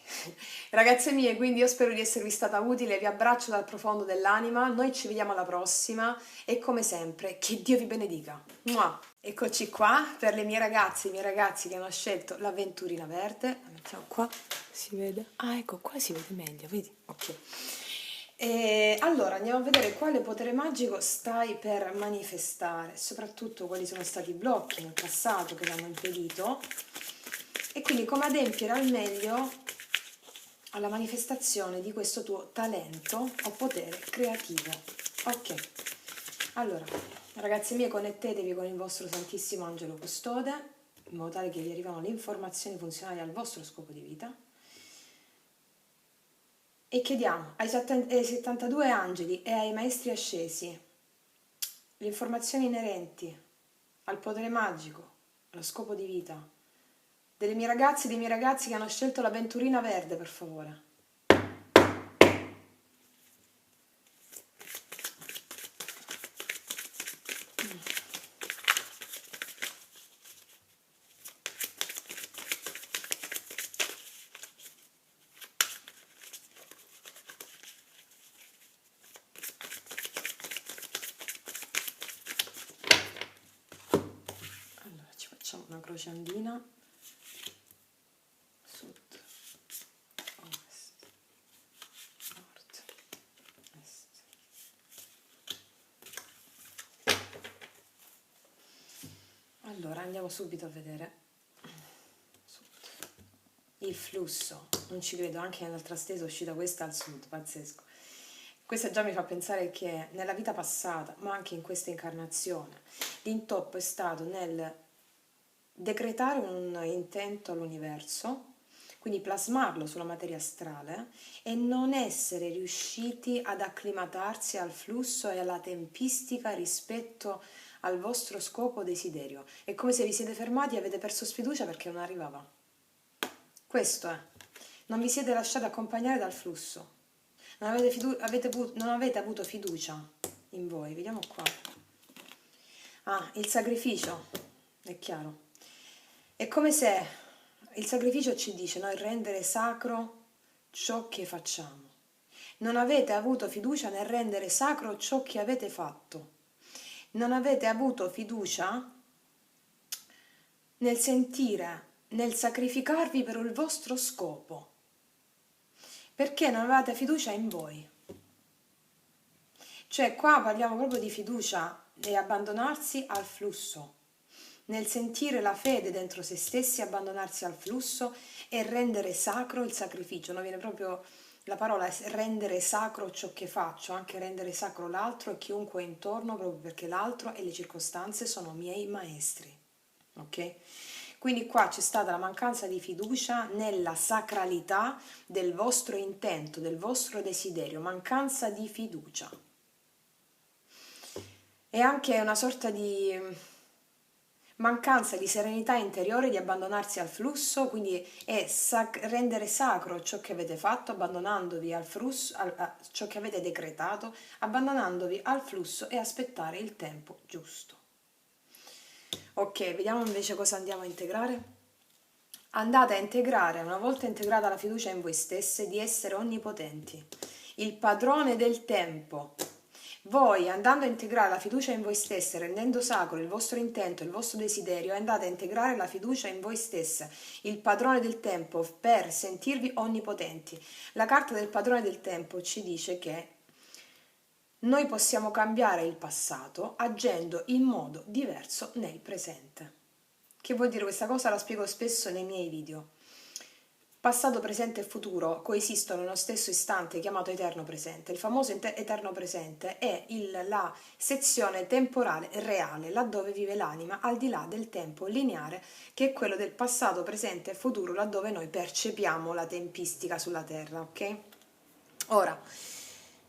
ragazze mie, quindi io spero di esservi stata utile, vi abbraccio dal profondo dell'anima, noi ci vediamo alla prossima e come sempre, che Dio vi benedica. Mua! Eccoci qua per le mie ragazze, i miei ragazzi che hanno scelto l'avventurina verde, la mettiamo qua, si vede? Ah, ecco, qua si vede meglio, vedi? Ok. E allora andiamo a vedere quale potere magico stai per manifestare, soprattutto quali sono stati i blocchi nel passato che l'hanno impedito e quindi come adempiere al meglio alla manifestazione di questo tuo talento o potere creativo. Ok, allora ragazzi miei, connettetevi con il vostro Santissimo Angelo Custode in modo tale che vi arrivano le informazioni funzionali al vostro scopo di vita e chiediamo ai 72 angeli e ai maestri ascesi le informazioni inerenti al potere magico, allo scopo di vita delle mie ragazze e dei miei ragazzi che hanno scelto l'avventurina verde, per favore. una croce andina, sud, ovest, nord, est. Allora andiamo subito a vedere sud. Il flusso, non ci credo, anche nell'altra stesa è uscita questa al sud, pazzesco. Questa già mi fa pensare che nella vita passata, ma anche in questa incarnazione, l'intoppo è stato nel decretare un intento all'universo, quindi plasmarlo sulla materia astrale e non essere riusciti ad acclimatarsi al flusso e alla tempistica rispetto al vostro scopo o desiderio. È come se vi siete fermati e avete perso sfiducia perché non arrivava. Questo è. Non vi siete lasciati accompagnare dal flusso. Non avete avuto fiducia in voi. Vediamo qua. Ah, il sacrificio. È chiaro. È come se il sacrificio ci dice, no, il rendere sacro ciò che facciamo. Non avete avuto fiducia nel rendere sacro ciò che avete fatto. Non avete avuto fiducia nel sentire, nel sacrificarvi per il vostro scopo. Perché non avevate fiducia in voi. Cioè qua parliamo proprio di fiducia e abbandonarsi al flusso, nel sentire la fede dentro se stessi, abbandonarsi al flusso e rendere sacro il sacrificio. Non viene proprio la parola è rendere sacro ciò che faccio, anche rendere sacro l'altro e chiunque è intorno, proprio perché l'altro e le circostanze sono miei maestri. Ok? Quindi qua c'è stata la mancanza di fiducia nella sacralità del vostro intento, del vostro desiderio, mancanza di fiducia. E anche una sorta di mancanza di serenità interiore, di abbandonarsi al flusso, quindi è rendere sacro ciò che avete fatto, abbandonandovi al flusso, a ciò che avete decretato, abbandonandovi al flusso e aspettare il tempo giusto. Ok, vediamo invece cosa andiamo a integrare. Andate a integrare, una volta integrata la fiducia in voi stesse, di essere onnipotenti, il padrone del tempo. Voi andando a integrare la fiducia in voi stesse, rendendo sacro il vostro intento, il vostro desiderio, andate a integrare la fiducia in voi stesse, il padrone del tempo, per sentirvi onnipotenti. La carta del padrone del tempo ci dice che noi possiamo cambiare il passato agendo in modo diverso nel presente. Che vuol dire questa cosa? La spiego spesso nei miei video. Passato, presente e futuro coesistono nello stesso istante chiamato eterno presente. Il famoso eterno presente è la sezione temporale reale, laddove vive l'anima, al di là del tempo lineare, che è quello del passato, presente e futuro, laddove noi percepiamo la tempistica sulla Terra, ok? Ora,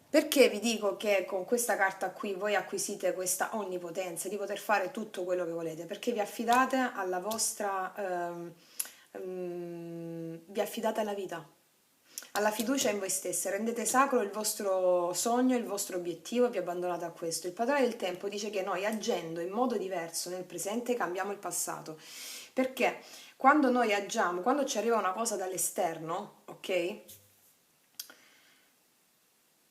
perché vi dico che con questa carta qui voi acquisite questa onnipotenza di poter fare tutto quello che volete? Perché vi affidate alla vostra... vi affidate alla vita, alla fiducia in voi stesse, rendete sacro il vostro sogno, il vostro obiettivo e vi abbandonate a questo. Il padrone del tempo dice che noi agendo in modo diverso nel presente cambiamo il passato, perché quando noi agiamo, quando ci arriva una cosa dall'esterno, ok?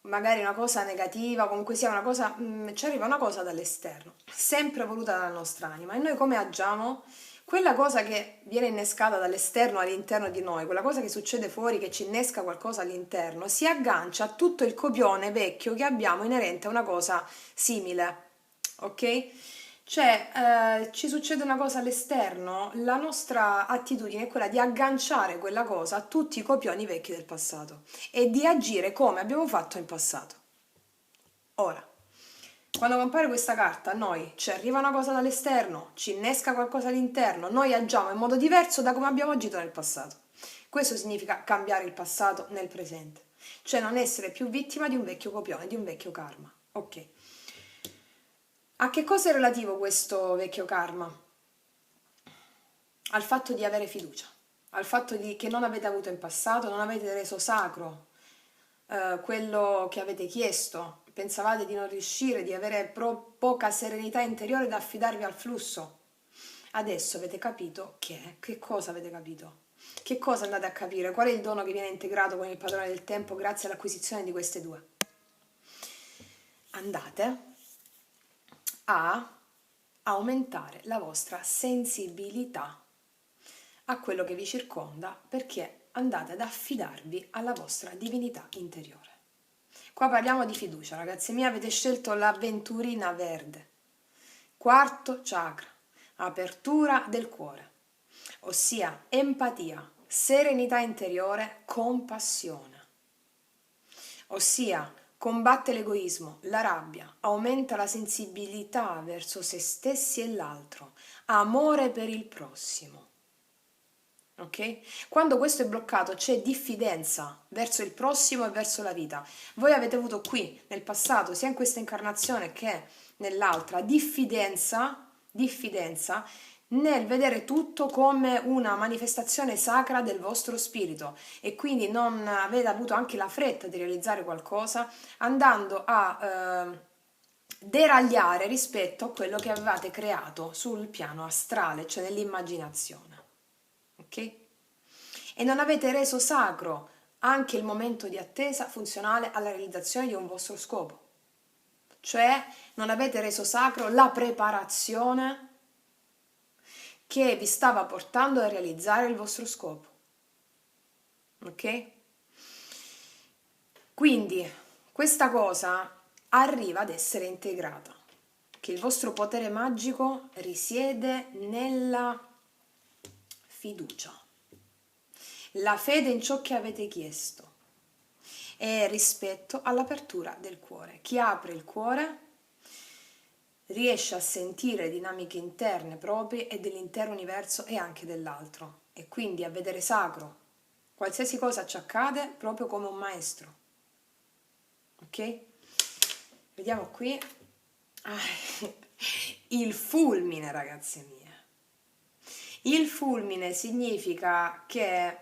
Magari una cosa negativa, comunque sia una cosa, ci arriva una cosa dall'esterno, sempre voluta dalla nostra anima. E noi come agiamo? Quella cosa che viene innescata dall'esterno all'interno di noi, quella cosa che succede fuori, che ci innesca qualcosa all'interno, si aggancia a tutto il copione vecchio che abbiamo inerente a una cosa simile, ok? Cioè, ci succede una cosa all'esterno, la nostra attitudine è quella di agganciare quella cosa a tutti i copioni vecchi del passato e di agire come abbiamo fatto in passato. Ora, quando compare questa carta, a noi ci arriva una cosa dall'esterno, ci innesca qualcosa all'interno, noi agiamo in modo diverso da come abbiamo agito nel passato. Questo significa cambiare il passato nel presente, cioè non essere più vittima di un vecchio copione, di un vecchio karma. Ok. A che cosa è relativo questo vecchio karma? Al fatto di avere fiducia, al fatto che non avete avuto in passato, non avete reso sacro quello che avete chiesto, pensavate di non riuscire, di avere poca serenità interiore da affidarvi al flusso. Adesso avete capito che cosa avete capito? Che cosa andate a capire? Qual è il dono che viene integrato con il padrone del tempo grazie all'acquisizione di queste due? Andate a aumentare la vostra sensibilità a quello che vi circonda, perché andate ad affidarvi alla vostra divinità interiore. Qua parliamo di fiducia, ragazzi miei, avete scelto l'avventurina verde. Quarto chakra, apertura del cuore, ossia empatia, serenità interiore, compassione. Ossia combatte l'egoismo, la rabbia, aumenta la sensibilità verso se stessi e l'altro, amore per il prossimo. Ok? Quando questo è bloccato c'è diffidenza verso il prossimo e verso la vita. Voi avete avuto qui nel passato, sia in questa incarnazione che nell'altra, diffidenza nel vedere tutto come una manifestazione sacra del vostro spirito, e quindi non avete avuto anche la fretta di realizzare qualcosa, andando a deragliare rispetto a quello che avevate creato sul piano astrale, cioè nell'immaginazione. Ok? E non avete reso sacro anche il momento di attesa funzionale alla realizzazione di un vostro scopo. Cioè non avete reso sacro la preparazione che vi stava portando a realizzare il vostro scopo. Ok? Quindi questa cosa arriva ad essere integrata, che il vostro potere magico risiede nella fiducia, la fede in ciò che avete chiesto e rispetto all'apertura del cuore. Chi apre il cuore riesce a sentire dinamiche interne proprie e dell'intero universo e anche dell'altro, e quindi a vedere sacro qualsiasi cosa ci accade proprio come un maestro. Ok? Vediamo qui. Il fulmine, ragazze mie. Il fulmine significa che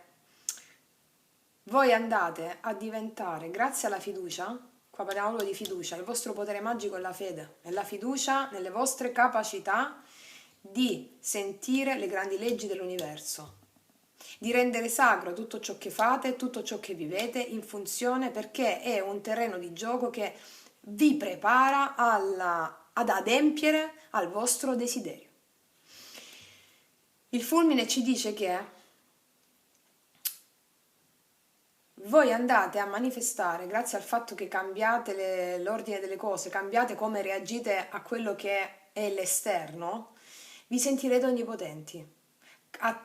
voi andate a diventare, grazie alla fiducia, qua parliamo proprio di fiducia, il vostro potere magico è la fede, è la fiducia nelle vostre capacità di sentire le grandi leggi dell'universo, di rendere sacro tutto ciò che fate, tutto ciò che vivete in funzione, perché è un terreno di gioco che vi prepara ad adempiere al vostro desiderio. Il fulmine ci dice che voi andate a manifestare, grazie al fatto che cambiate l'ordine delle cose, cambiate come reagite a quello che è l'esterno, vi sentirete onnipotenti.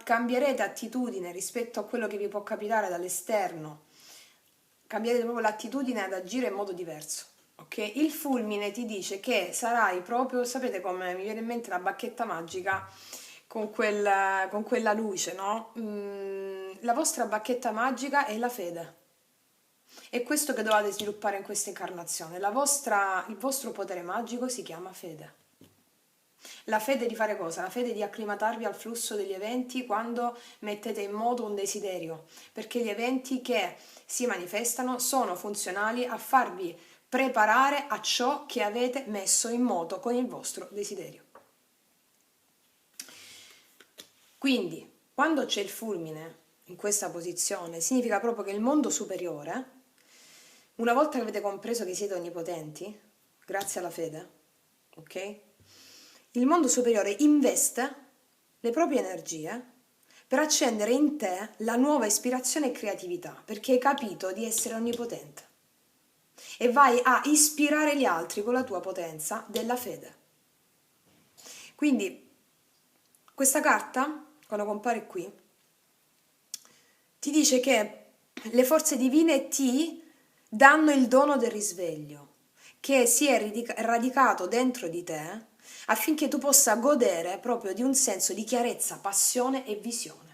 Cambierete attitudine rispetto a quello che vi può capitare dall'esterno, cambierete proprio l'attitudine ad agire in modo diverso. Ok? Il fulmine ti dice che sarai proprio, sapete come mi viene in mente la bacchetta magica con quella luce, no? La vostra bacchetta magica è la fede. È questo che dovete sviluppare in questa incarnazione. Il vostro potere magico si chiama fede. La fede di fare cosa? La fede di acclimatarvi al flusso degli eventi quando mettete in moto un desiderio, perché gli eventi che si manifestano sono funzionali a farvi preparare a ciò che avete messo in moto con il vostro desiderio. Quindi, quando c'è il fulmine in questa posizione, significa proprio che il mondo superiore, una volta che avete compreso che siete onnipotenti, grazie alla fede, ok? Il mondo superiore investe le proprie energie per accendere in te la nuova ispirazione e creatività, perché hai capito di essere onnipotente. E vai a ispirare gli altri con la tua potenza della fede. Quindi, questa carta, quando compare qui, ti dice che le forze divine ti danno il dono del risveglio, che si è radicato dentro di te affinché tu possa godere proprio di un senso di chiarezza, passione e visione.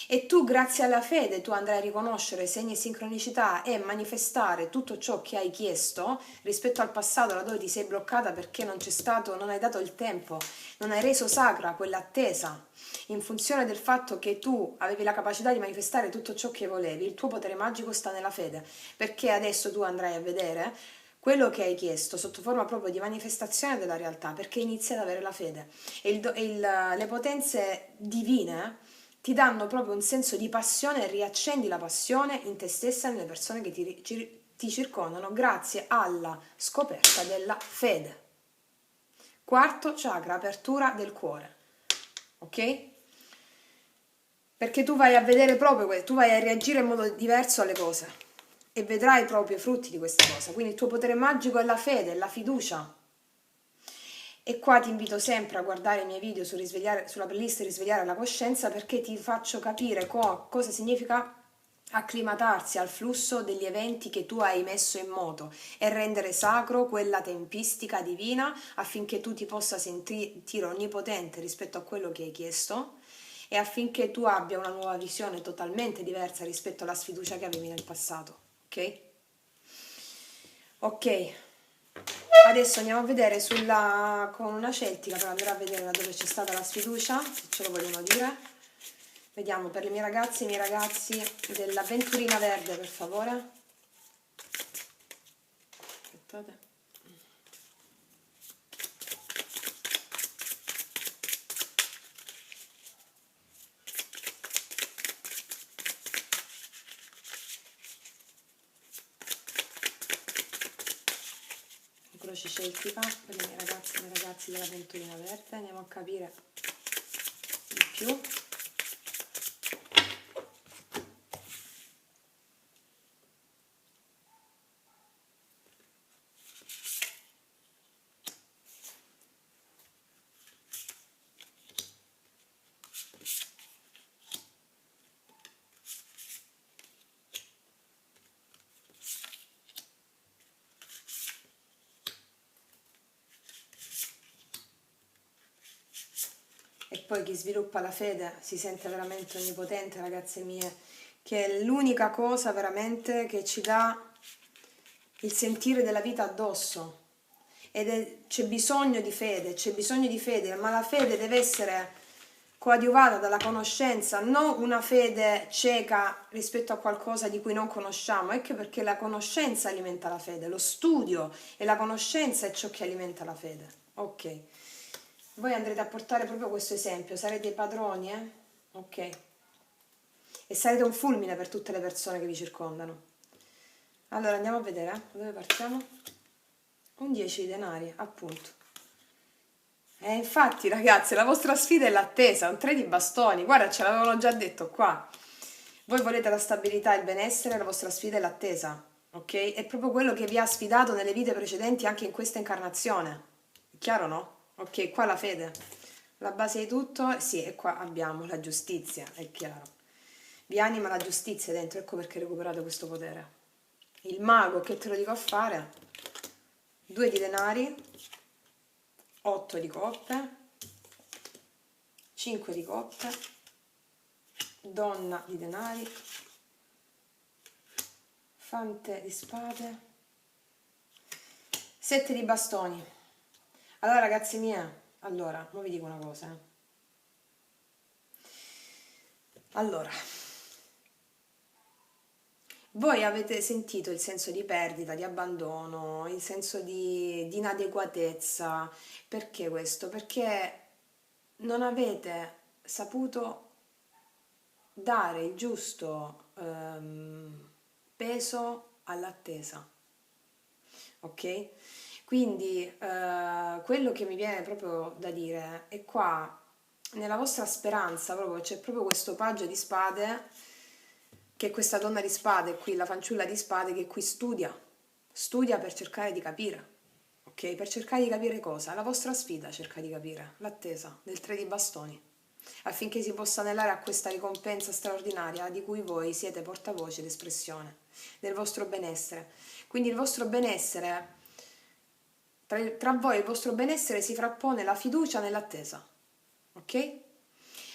E tu, grazie alla fede, tu andrai a riconoscere segni e sincronicità e manifestare tutto ciò che hai chiesto rispetto al passato, laddove ti sei bloccata perché non hai dato il tempo, non hai reso sacra quell'attesa in funzione del fatto che tu avevi la capacità di manifestare tutto ciò che volevi. Il tuo potere magico sta nella fede, perché adesso tu andrai a vedere quello che hai chiesto sotto forma proprio di manifestazione della realtà, perché inizi ad avere la fede e le potenze divine ti danno proprio un senso di passione e riaccendi la passione in te stessa e nelle persone che ti circondano grazie alla scoperta della fede. Quarto chakra, apertura del cuore, ok? Perché tu vai a vedere proprio, tu vai a reagire in modo diverso alle cose e vedrai proprio i frutti di questa cosa. Quindi il tuo potere magico è la fede, è la fiducia. E qua ti invito sempre a guardare i miei video sulla playlist Risvegliare la coscienza, perché ti faccio capire cosa significa acclimatarsi al flusso degli eventi che tu hai messo in moto e rendere sacro quella tempistica divina affinché tu ti possa sentire onnipotente rispetto a quello che hai chiesto e affinché tu abbia una nuova visione totalmente diversa rispetto alla sfiducia che avevi nel passato, ok? Ok, adesso andiamo a vedere con una celtica per andare a vedere da dove c'è stata la sfiducia, se ce lo vogliono dire. Vediamo per le mie ragazze e i miei ragazzi dell'avventurina verde, per favore. Aspettate. Croce celtica per le mie ragazze e i miei ragazzi dell'avventurina verde. Andiamo a capire di più. E poi chi sviluppa la fede si sente veramente onnipotente, ragazze mie, che è l'unica cosa veramente che ci dà il sentire della vita addosso. C'è bisogno di fede, ma la fede deve essere coadiuvata dalla conoscenza, non una fede cieca rispetto a qualcosa di cui non conosciamo. Ecco perché la conoscenza alimenta la fede, lo studio e la conoscenza è ciò che alimenta la fede. Ok. Voi andrete a portare proprio questo esempio, sarete i padroni, eh? Ok. E sarete un fulmine per tutte le persone che vi circondano. Allora andiamo a vedere, da dove partiamo? Un 10 di denari, appunto. E infatti, ragazzi, la vostra sfida è l'attesa, un 3 di bastoni. Guarda, ce l'avevano già detto qua. Voi volete la stabilità e il benessere, la vostra sfida è l'attesa, ok? È proprio quello che vi ha sfidato nelle vite precedenti, anche in questa incarnazione. È chiaro, no? Ok, qua la fede. La base di tutto, sì, e qua abbiamo la giustizia, è chiaro. Vi anima la giustizia dentro, ecco perché recuperate questo potere. Il mago, che te lo dico a fare? 2 di denari, 8 di coppe, 5 di coppe, donna di denari, fante di spade, 7 di bastoni. Allora ragazzi mie, allora, ora vi dico una cosa. Allora, voi avete sentito il senso di perdita, di abbandono, il senso di inadeguatezza. Perché questo? Perché non avete saputo dare il giusto peso all'attesa, ok? Quindi quello che mi viene proprio da dire è qua, nella vostra speranza, proprio, c'è proprio questo paggio di spade, che è questa donna di spade qui, la fanciulla di spade che qui studia per cercare di capire, ok? Per cercare di capire cosa? La vostra sfida cerca di capire, l'attesa del 3 di bastoni, affinché si possa anelare a questa ricompensa straordinaria di cui voi siete portavoce ed espressione, del vostro benessere. Quindi il vostro benessere, tra voi il vostro benessere si frappone la fiducia nell'attesa, ok?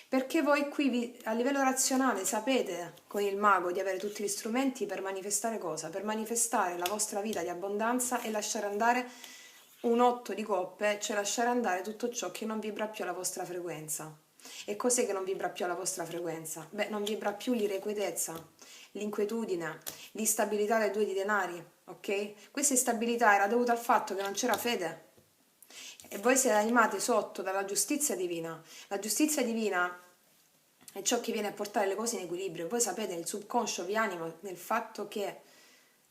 Perché voi qui a livello razionale sapete con il mago di avere tutti gli strumenti per manifestare cosa? Per manifestare la vostra vita di abbondanza e lasciare andare un 8 di coppe, cioè lasciare andare tutto ciò che non vibra più alla vostra frequenza. E cos'è che non vibra più alla vostra frequenza? Beh, non vibra più l'irrequietezza, l'inquietudine, l'instabilità dei 2 di denari, ok? Questa instabilità era dovuta al fatto che non c'era fede. E voi siete animati sotto dalla giustizia divina. La giustizia divina è ciò che viene a portare le cose in equilibrio. Voi sapete, il subconscio vi anima nel fatto che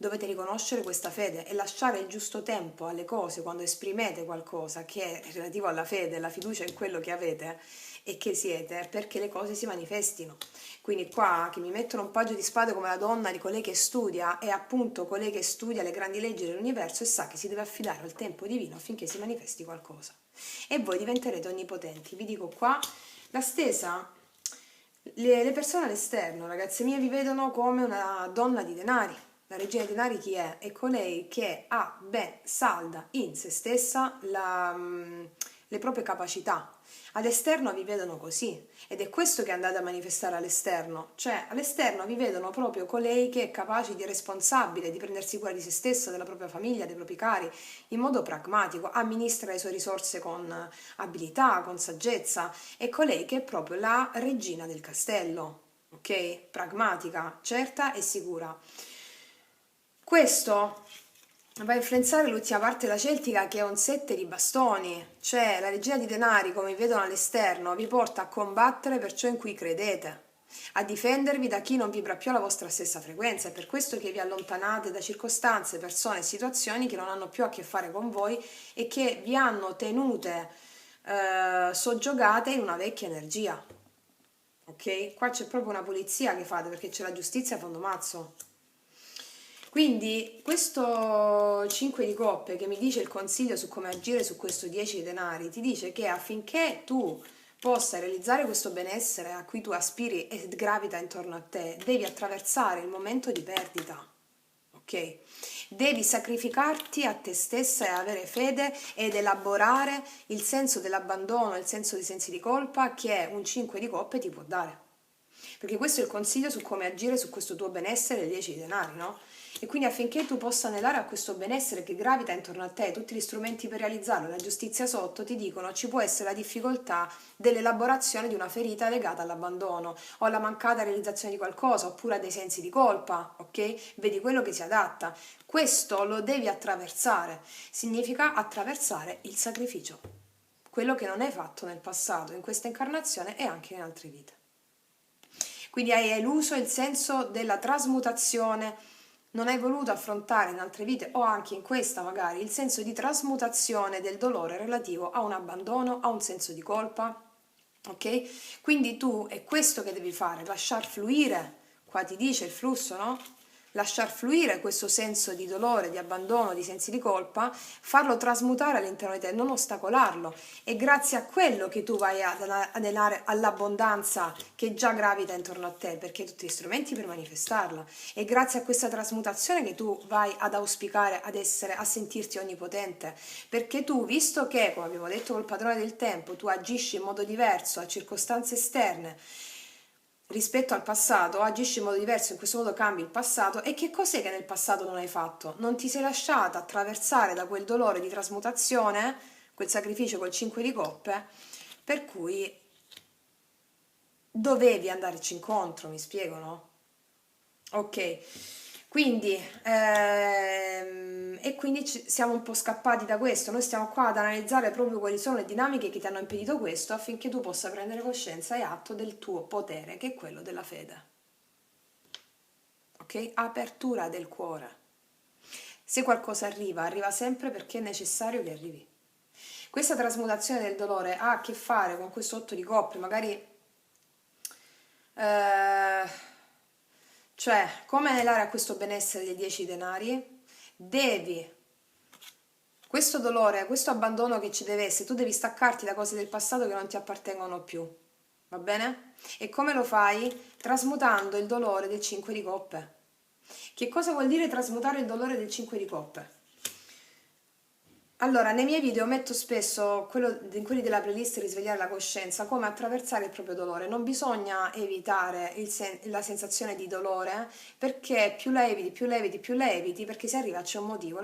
Dovete riconoscere questa fede e lasciare il giusto tempo alle cose quando esprimete qualcosa che è relativo alla fede, la fiducia in quello che avete e che siete, perché le cose si manifestino. Quindi qua che mi mettono un paio di spade come la donna di colei che studia, è appunto colei che studia le grandi leggi dell'universo e sa che si deve affidare al tempo divino affinché si manifesti qualcosa. E voi diventerete onnipotenti. Vi dico qua, la stesa, le persone all'esterno, ragazze mie, vi vedono come una donna di denari. La regina dei denari chi è? È colei che ha ben salda in se stessa le proprie capacità. All'esterno vi vedono così ed è questo che andate a manifestare all'esterno, cioè all'esterno vi vedono proprio colei che è capace di responsabile, di prendersi cura di se stessa, della propria famiglia, dei propri cari, in modo pragmatico, amministra le sue risorse con abilità, con saggezza, è colei che è proprio la regina del castello, ok? Pragmatica, certa e sicura. Questo va a influenzare l'ultima parte della Celtica che è un 7 di bastoni, cioè la regina di denari, come vedono all'esterno, vi porta a combattere per ciò in cui credete, a difendervi da chi non vibra più alla vostra stessa frequenza. È per questo che vi allontanate da circostanze, persone e situazioni che non hanno più a che fare con voi e che vi hanno tenute soggiogate in una vecchia energia. Ok? Qua c'è proprio una pulizia che fate perché c'è la giustizia a fondo mazzo. Quindi questo 5 di coppe che mi dice il consiglio su come agire su questo 10 di denari ti dice che affinché tu possa realizzare questo benessere a cui tu aspiri e gravita intorno a te, devi attraversare il momento di perdita, ok? Devi sacrificarti a te stessa e avere fede ed elaborare il senso dell'abbandono, il senso dei sensi di colpa che un 5 di coppe ti può dare. Perché questo è il consiglio su come agire su questo tuo benessere del 10 di denari, no? E quindi affinché tu possa anelare a questo benessere che gravita intorno a te, tutti gli strumenti per realizzarlo, la giustizia sotto, ti dicono ci può essere la difficoltà dell'elaborazione di una ferita legata all'abbandono o alla mancata realizzazione di qualcosa oppure a dei sensi di colpa, ok? Vedi quello che si adatta. Questo lo devi attraversare, significa attraversare il sacrificio, quello che non hai fatto nel passato, in questa incarnazione e anche in altre vite. Quindi hai eluso il senso della trasmutazione, non hai voluto affrontare in altre vite o anche in questa magari il senso di trasmutazione del dolore relativo a un abbandono, a un senso di colpa, ok? Quindi tu è questo che devi fare, lasciar fluire, qua ti dice il flusso, no? Lasciar fluire questo senso di dolore, di abbandono, di sensi di colpa, farlo trasmutare all'interno di te, non ostacolarlo. È grazie a quello che tu vai ad anelare all'abbondanza che già gravita intorno a te, perché hai tutti gli strumenti per manifestarla. È grazie a questa trasmutazione che tu vai ad auspicare, ad essere, a sentirti onnipotente, perché tu, visto che, come abbiamo detto col padrone del tempo, tu agisci in modo diverso a circostanze esterne, rispetto al passato, agisci in modo diverso, in questo modo cambi il passato. E che cos'è che nel passato non hai fatto? Non ti sei lasciata attraversare da quel dolore di trasmutazione, quel sacrificio col 5 di coppe, per cui dovevi andarci incontro, mi spiego, no? Ok, quindi, e quindi siamo un po' scappati da questo, noi stiamo qua ad analizzare proprio quali sono le dinamiche che ti hanno impedito questo affinché tu possa prendere coscienza e atto del tuo potere, che è quello della fede. Ok? Apertura del cuore. Se qualcosa arriva, arriva sempre perché è necessario che arrivi. Questa trasmutazione del dolore ha a che fare con questo 8 di coppe, magari cioè, come anelare a questo benessere dei 10 denari? Devi, questo dolore, questo abbandono che ci deve essere, tu devi staccarti da cose del passato che non ti appartengono più, va bene? E come lo fai? Trasmutando il dolore del 5 di coppe. Che cosa vuol dire trasmutare il dolore del 5 di coppe? Allora, nei miei video metto spesso in quelli della playlist Risvegliare la coscienza, come attraversare il proprio dolore. Non bisogna evitare la sensazione di dolore, perché più la eviti, più la eviti, più la eviti, perché se arriva c'è un motivo,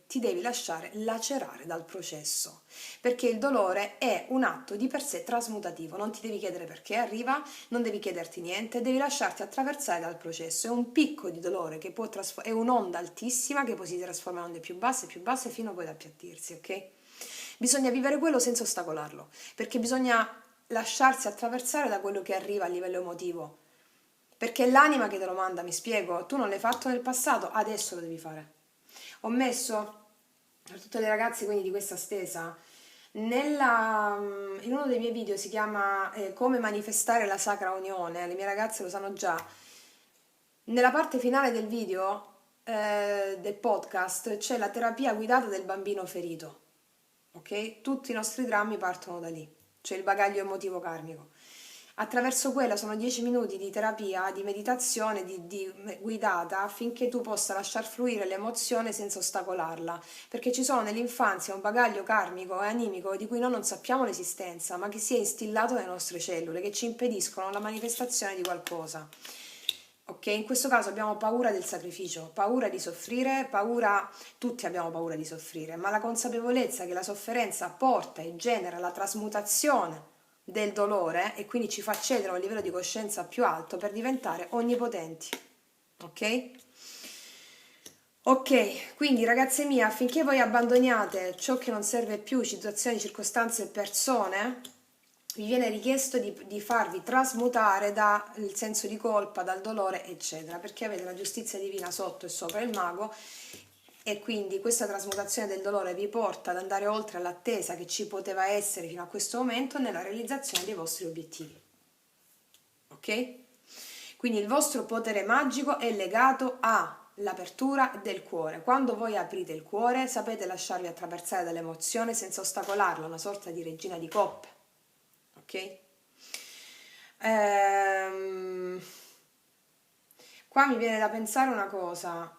ti devi lasciare lacerare dal processo. Perché il dolore è un atto di per sé trasmutativo, non ti devi chiedere perché arriva, non devi chiederti niente, devi lasciarti attraversare dal processo. È un picco di dolore che può è un'onda altissima che poi si trasforma in onde più basse fino a poi ad appiattirsi, ok? Bisogna vivere quello senza ostacolarlo, perché bisogna lasciarsi attraversare da quello che arriva a livello emotivo, perché è l'anima che te lo manda, mi spiego, tu non l'hai fatto nel passato, adesso lo devi fare. Ho messo per tutte le ragazze quindi di questa stesa, in uno dei miei video si chiama Come manifestare la sacra unione, le mie ragazze lo sanno già. Nella parte finale del video, del podcast, c'è la terapia guidata del bambino ferito, ok? Tutti i nostri drammi partono da lì, cioè il bagaglio emotivo karmico. Attraverso quella sono 10 minuti di terapia, di meditazione, guidata affinché tu possa lasciar fluire l'emozione senza ostacolarla, perché ci sono nell'infanzia un bagaglio karmico e animico di cui noi non sappiamo l'esistenza, ma che si è instillato nelle nostre cellule, che ci impediscono la manifestazione di qualcosa. Ok, in questo caso abbiamo paura del sacrificio, paura di soffrire, paura, tutti abbiamo paura di soffrire, ma la consapevolezza che la sofferenza porta e genera la trasmutazione del dolore e quindi ci fa accedere a un livello di coscienza più alto per diventare onnipotenti. Ok? Ok, quindi ragazze mie, affinché voi abbandoniate ciò che non serve più, situazioni, circostanze e persone, vi viene richiesto di farvi trasmutare dal senso di colpa, dal dolore, eccetera, perché avete la giustizia divina sotto e sopra il mago e quindi questa trasmutazione del dolore vi porta ad andare oltre l'attesa che ci poteva essere fino a questo momento nella realizzazione dei vostri obiettivi. Ok? Quindi il vostro potere magico è legato all'apertura del cuore. Quando voi aprite il cuore sapete lasciarvi attraversare dall'emozione senza ostacolarla, una sorta di regina di coppe. Ok? Qua mi viene da pensare una cosa.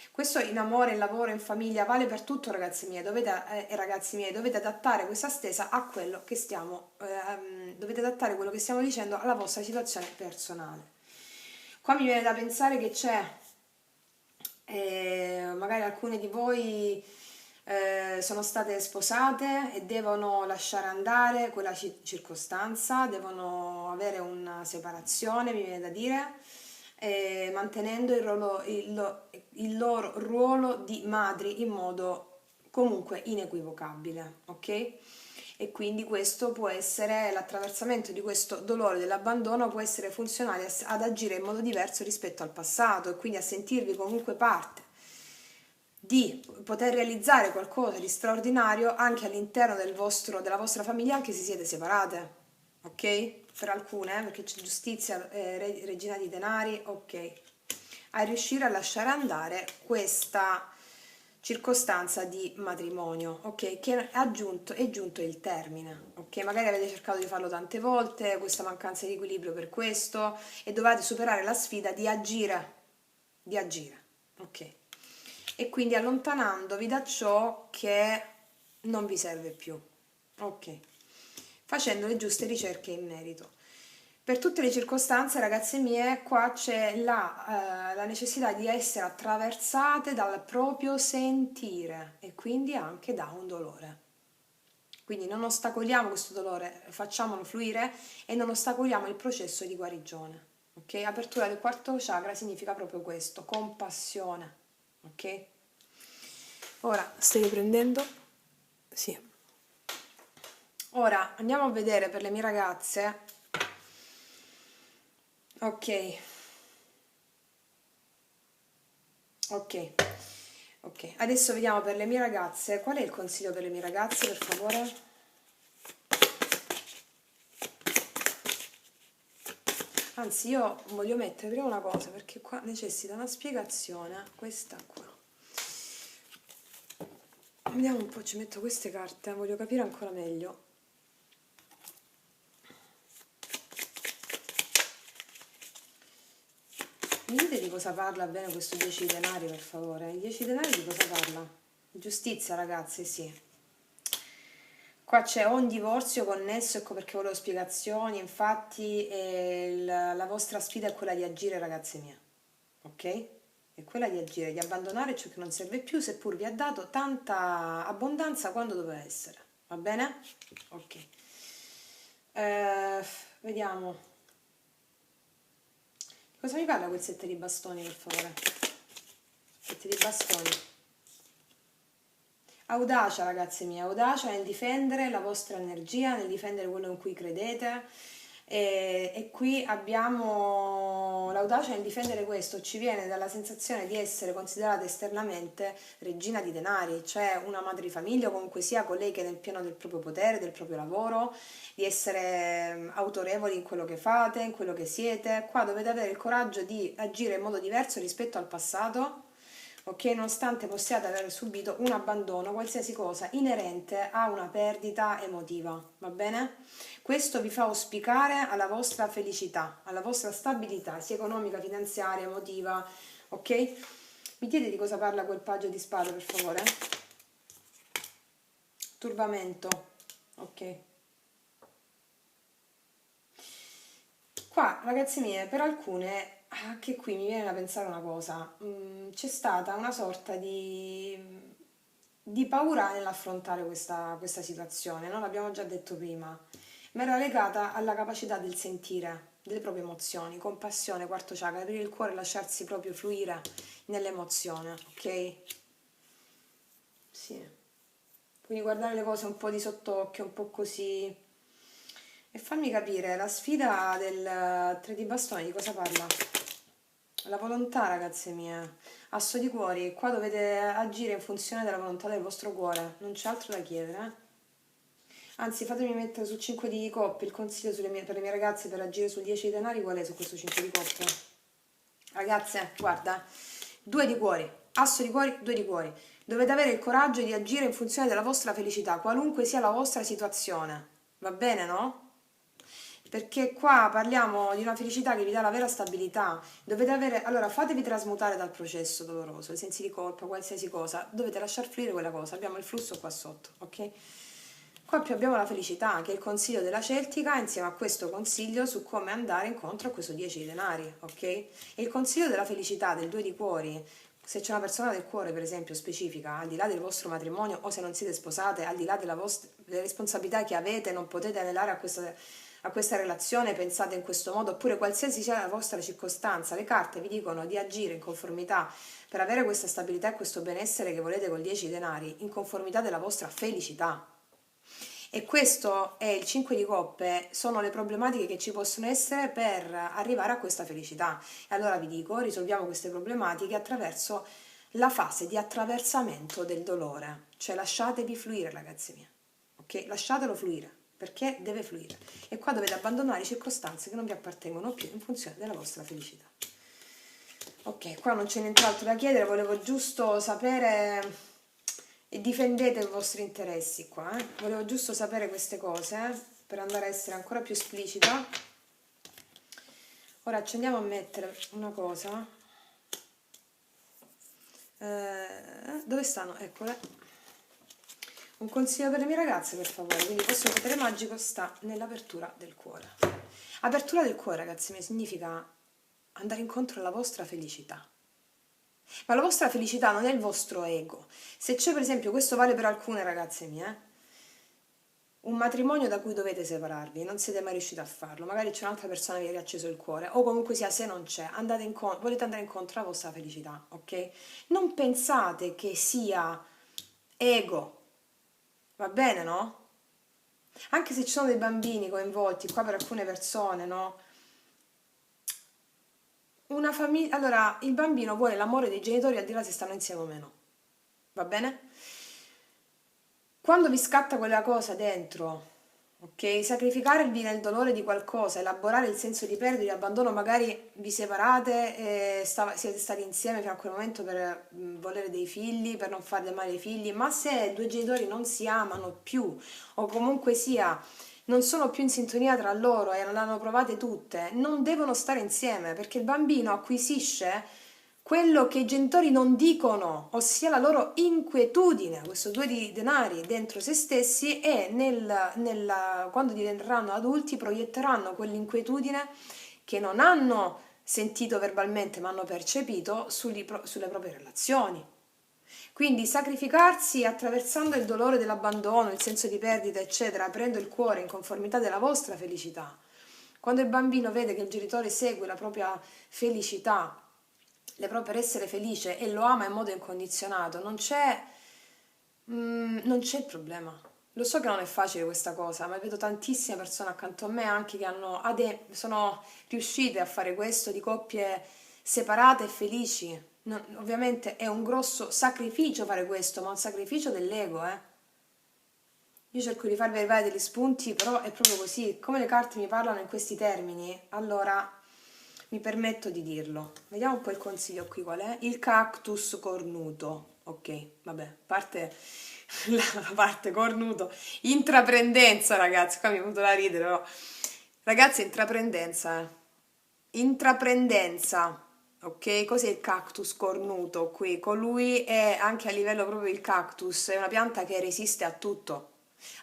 Questo in amore, in lavoro, in famiglia vale per tutto, ragazzi miei. Ragazzi miei, dovete adattare questa stesa a quello che stiamo, dovete adattare quello che stiamo dicendo alla vostra situazione personale. Qua mi viene da pensare che c'è, magari alcune di voi sono state sposate e devono lasciare andare quella circostanza, devono avere una separazione, mi viene da dire, mantenendo il loro ruolo di madri in modo comunque inequivocabile, ok? E quindi questo può essere, l'attraversamento di questo dolore dell'abbandono può essere funzionale ad agire in modo diverso rispetto al passato e quindi a sentirvi comunque parte di poter realizzare qualcosa di straordinario anche all'interno della vostra famiglia, anche se siete separate, ok? Per alcune, perché c'è giustizia, regina di denari, ok? A riuscire a lasciare andare questa circostanza di matrimonio, ok? Che è giunto il termine, ok? Magari avete cercato di farlo tante volte, questa mancanza di equilibrio per questo, e dovete superare la sfida di agire, ok? E quindi allontanandovi da ciò che non vi serve più, ok? Facendo le giuste ricerche in merito. Per tutte le circostanze, ragazze mie, qua c'è la necessità di essere attraversate dal proprio sentire e quindi anche da un dolore. Quindi non ostacoliamo questo dolore, facciamolo fluire e non ostacoliamo il processo di guarigione. Ok? Apertura del quarto chakra significa proprio questo, compassione. Ok? Ora stai riprendendo? Sì. Ora andiamo a vedere per le mie ragazze. Ok. Ok. Ok. Adesso vediamo per le mie ragazze. Qual è il consiglio per le mie ragazze, per favore? Anzi, io voglio mettere prima una cosa perché qua necessita una spiegazione. Questa qua. Vediamo un po', ci metto queste carte, voglio capire ancora meglio. Mi dite di cosa parla bene questo 10 denari, per favore? Il 10 denari di cosa parla? Giustizia, ragazzi, sì. Qua c'è o un divorzio connesso, ecco perché volevo spiegazioni, infatti la vostra sfida è quella di agire, ragazze mie, ok? È quella di agire, di abbandonare ciò che non serve più, seppur vi ha dato tanta abbondanza quando doveva essere, va bene? Ok. Vediamo. Cosa mi parla quel 7 di bastoni, per favore? 7 di bastoni. Audacia, ragazze mie, audacia nel difendere la vostra energia, nel difendere quello in cui credete, E qui abbiamo l'audacia nel difendere questo, ci viene dalla sensazione di essere considerata esternamente regina di denari, cioè una madre di famiglia o comunque sia colei che è nel pieno del proprio potere, del proprio lavoro, di essere autorevoli in quello che fate, in quello che siete. Qua dovete avere il coraggio di agire in modo diverso rispetto al passato, ok? Nonostante possiate aver subito un abbandono, qualsiasi cosa inerente a una perdita emotiva, va bene? Questo vi fa auspicare alla vostra felicità, alla vostra stabilità, sia economica, finanziaria, emotiva, ok? Mi dite di cosa parla quel paggio di spade, per favore? Turbamento, ok. Qua, ragazzi miei, per alcune, anche qui mi viene da pensare una cosa, c'è stata una sorta di paura nell'affrontare questa situazione, no? L'abbiamo già detto prima, ma era legata alla capacità del sentire delle proprie emozioni, compassione, quarto chakra, aprire il cuore e lasciarsi proprio fluire nell'emozione, ok? Sì. Quindi guardare le cose un po' di sott'occhio, un po' così. E fammi capire, la sfida del 3 di bastoni di cosa parla? La volontà, ragazze mie. Asso di cuori, qua dovete agire in funzione della volontà del vostro cuore, non c'è altro da chiedere, eh? Anzi, fatemi mettere sul 5 di coppe il consiglio per le mie ragazze per agire sul 10 di denari, qual è su questo 5 di coppe? Ragazze, guarda, 2 di cuori, asso di cuori, 2 di cuori. Dovete avere il coraggio di agire in funzione della vostra felicità, qualunque sia la vostra situazione. Va bene, no? Perché qua parliamo di una felicità che vi dà la vera stabilità. Dovete avere, allora fatevi trasmutare dal processo doloroso, i sensi di colpa, qualsiasi cosa, dovete lasciar fluire quella cosa. Abbiamo il flusso qua sotto, ok? Qua più abbiamo la felicità, che è il consiglio della Celtica, insieme a questo consiglio su come andare incontro a questo 10 di denari, ok? E il consiglio della felicità, del 2 di cuori, se c'è una persona del cuore, per esempio, specifica, al di là del vostro matrimonio o se non siete sposate, al di là delle responsabilità che avete, non potete anelare a questa relazione, pensate in questo modo, oppure qualsiasi sia la vostra circostanza, le carte vi dicono di agire in conformità per avere questa stabilità e questo benessere che volete col 10 denari, in conformità della vostra felicità. E questo è il 5 di coppe, sono le problematiche che ci possono essere per arrivare a questa felicità. E allora vi dico, risolviamo queste problematiche attraverso la fase di attraversamento del dolore, cioè lasciatevi fluire, ragazzi miei, ok? Lasciatelo fluire, perché deve fluire. E qua dovete abbandonare circostanze che non vi appartengono più in funzione della vostra felicità. Ok, qua non c'è nient'altro da chiedere, volevo giusto sapere e difendete i vostri interessi qua, eh? Volevo giusto sapere queste cose per andare a essere ancora più esplicita. Ora ci andiamo a mettere una cosa. Dove stanno? Eccole. Un consiglio per le mie ragazze, per favore. Quindi il vostro potere magico sta nell'apertura del cuore. Apertura del cuore, ragazzi miei, significa andare incontro alla vostra felicità. Ma la vostra felicità non è il vostro ego. Se c'è, per esempio, questo vale per alcune ragazze mie, un matrimonio da cui dovete separarvi, non siete mai riusciti a farlo, magari c'è un'altra persona che vi ha riacceso il cuore, o comunque sia se non c'è, volete andare incontro alla vostra felicità, ok? Non pensate che sia ego, va bene, no? Anche se ci sono dei bambini coinvolti qua per alcune persone, no? Una famiglia, allora il bambino vuole l'amore dei genitori al di là se stanno insieme o meno, va bene? Quando vi scatta quella cosa dentro, ok? Sacrificarvi nel dolore di qualcosa, elaborare il senso di perdita, di abbandono, magari vi separate e siete stati insieme fino a quel momento per volere dei figli, per non farle male ai figli, ma se due genitori non si amano più o comunque sia non sono più in sintonia tra loro e non hanno provate tutte, non devono stare insieme perché il bambino acquisisce quello che i genitori non dicono, ossia la loro inquietudine, questo 2 di denari dentro se stessi e quando diventeranno adulti proietteranno quell'inquietudine che non hanno sentito verbalmente ma hanno percepito sulle proprie relazioni. Quindi sacrificarsi attraversando il dolore dell'abbandono, il senso di perdita, eccetera, aprendo il cuore in conformità della vostra felicità. Quando il bambino vede che il genitore segue la propria felicità, per essere felice e lo ama in modo incondizionato, non c'è il problema. Lo so che non è facile questa cosa, ma vedo tantissime persone accanto a me anche che sono riuscite a fare questo di coppie separate e felici. Ovviamente è un grosso sacrificio fare questo, ma un sacrificio dell'ego, eh. Io cerco di farvi arrivare degli spunti, però è proprio così. Come le carte mi parlano in questi termini, allora mi permetto di dirlo. Vediamo un po' il consiglio qui qual è. Il cactus cornuto. Ok, vabbè, parte la parte cornuto. Intraprendenza, ragazzi. Qua mi è venuto da ridere, però. Ragazzi, intraprendenza, eh. Intraprendenza. Ok, cos'è il cactus cornuto qui? Colui è anche a livello proprio il cactus, è una pianta che resiste a tutto,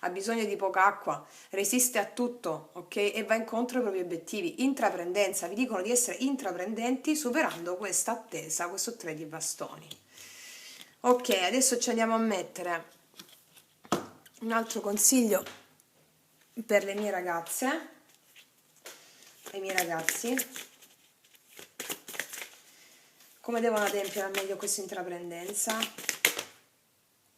ha bisogno di poca acqua, resiste a tutto, ok? E va incontro ai propri obiettivi. Intraprendenza, vi dicono di essere intraprendenti superando questa attesa, questo 3 di bastoni. Ok, adesso ci andiamo a mettere un altro consiglio per le mie ragazze, e i miei ragazzi. Come devono adempiere al meglio questa intraprendenza?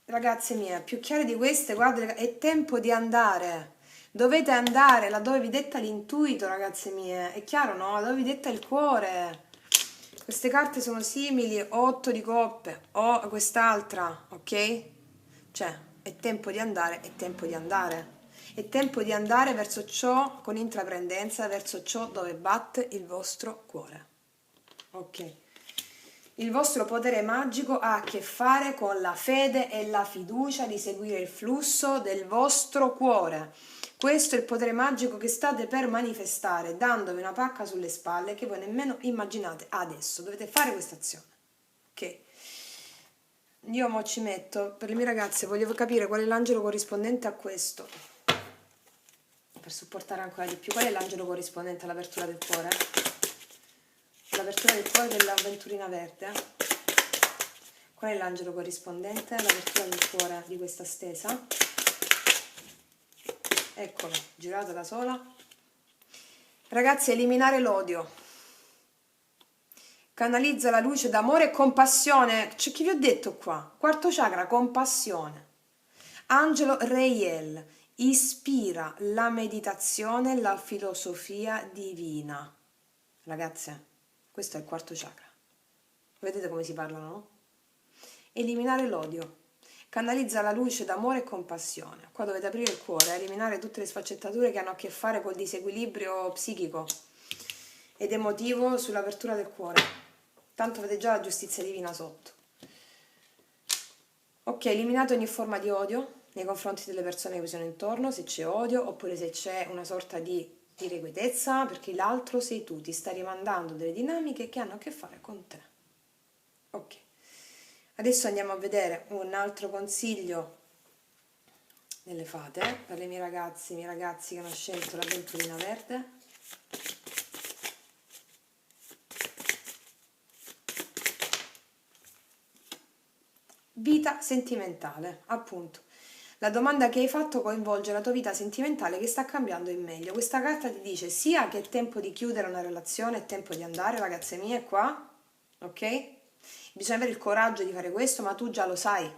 Ragazze mie, più chiare di queste, guarda, è tempo di andare. Dovete andare laddove vi detta l'intuito, ragazze mie. È chiaro, no? Dove vi detta il cuore. Queste carte sono simili, 8 di coppe o quest'altra, ok? Cioè, è tempo di andare, è tempo di andare. È tempo di andare verso ciò con intraprendenza, verso ciò dove batte il vostro cuore. Ok. Il vostro potere magico ha a che fare con la fede e la fiducia di seguire il flusso del vostro cuore. Questo è il potere magico che state per manifestare, dandovi una pacca sulle spalle che voi nemmeno immaginate adesso. Dovete fare questa azione. Ok? Io mo ci metto, per le mie ragazze, voglio capire qual è l'angelo corrispondente a questo. Per supportare ancora di più. Qual è l'angelo corrispondente all'apertura del cuore? L'apertura del cuore dell'avventurina verde. Qual è l'angelo corrispondente all'apertura del cuore di questa stesa? Eccolo, girata da sola. Ragazzi, eliminare l'odio. Canalizza la luce d'amore e compassione. Cioè, chi vi ho detto qua? Quarto chakra, compassione. Angelo Reiel ispira la meditazione e la filosofia divina. Ragazze, questo è il quarto chakra. Vedete come si parlano, no? Eliminare l'odio. Canalizza la luce d'amore e compassione. Qua dovete aprire il cuore, eliminare tutte le sfaccettature che hanno a che fare col disequilibrio psichico ed emotivo sull'apertura del cuore. Tanto avete già la giustizia divina sotto. Ok, eliminate ogni forma di odio nei confronti delle persone che vi sono intorno, se c'è odio, oppure se c'è una sorta di irrequietezza, perché l'altro sei tu, ti sta rimandando delle dinamiche che hanno a che fare con te. Ok. Adesso andiamo a vedere un altro consiglio delle fate per le mie ragazze, i miei ragazzi che hanno scelto l'avventurina verde. Vita sentimentale, appunto. La domanda che hai fatto coinvolge la tua vita sentimentale che sta cambiando in meglio. Questa carta ti dice sia che è tempo di chiudere una relazione, è tempo di andare, ragazze mie, qua, ok? Bisogna avere il coraggio di fare questo, ma tu già lo sai.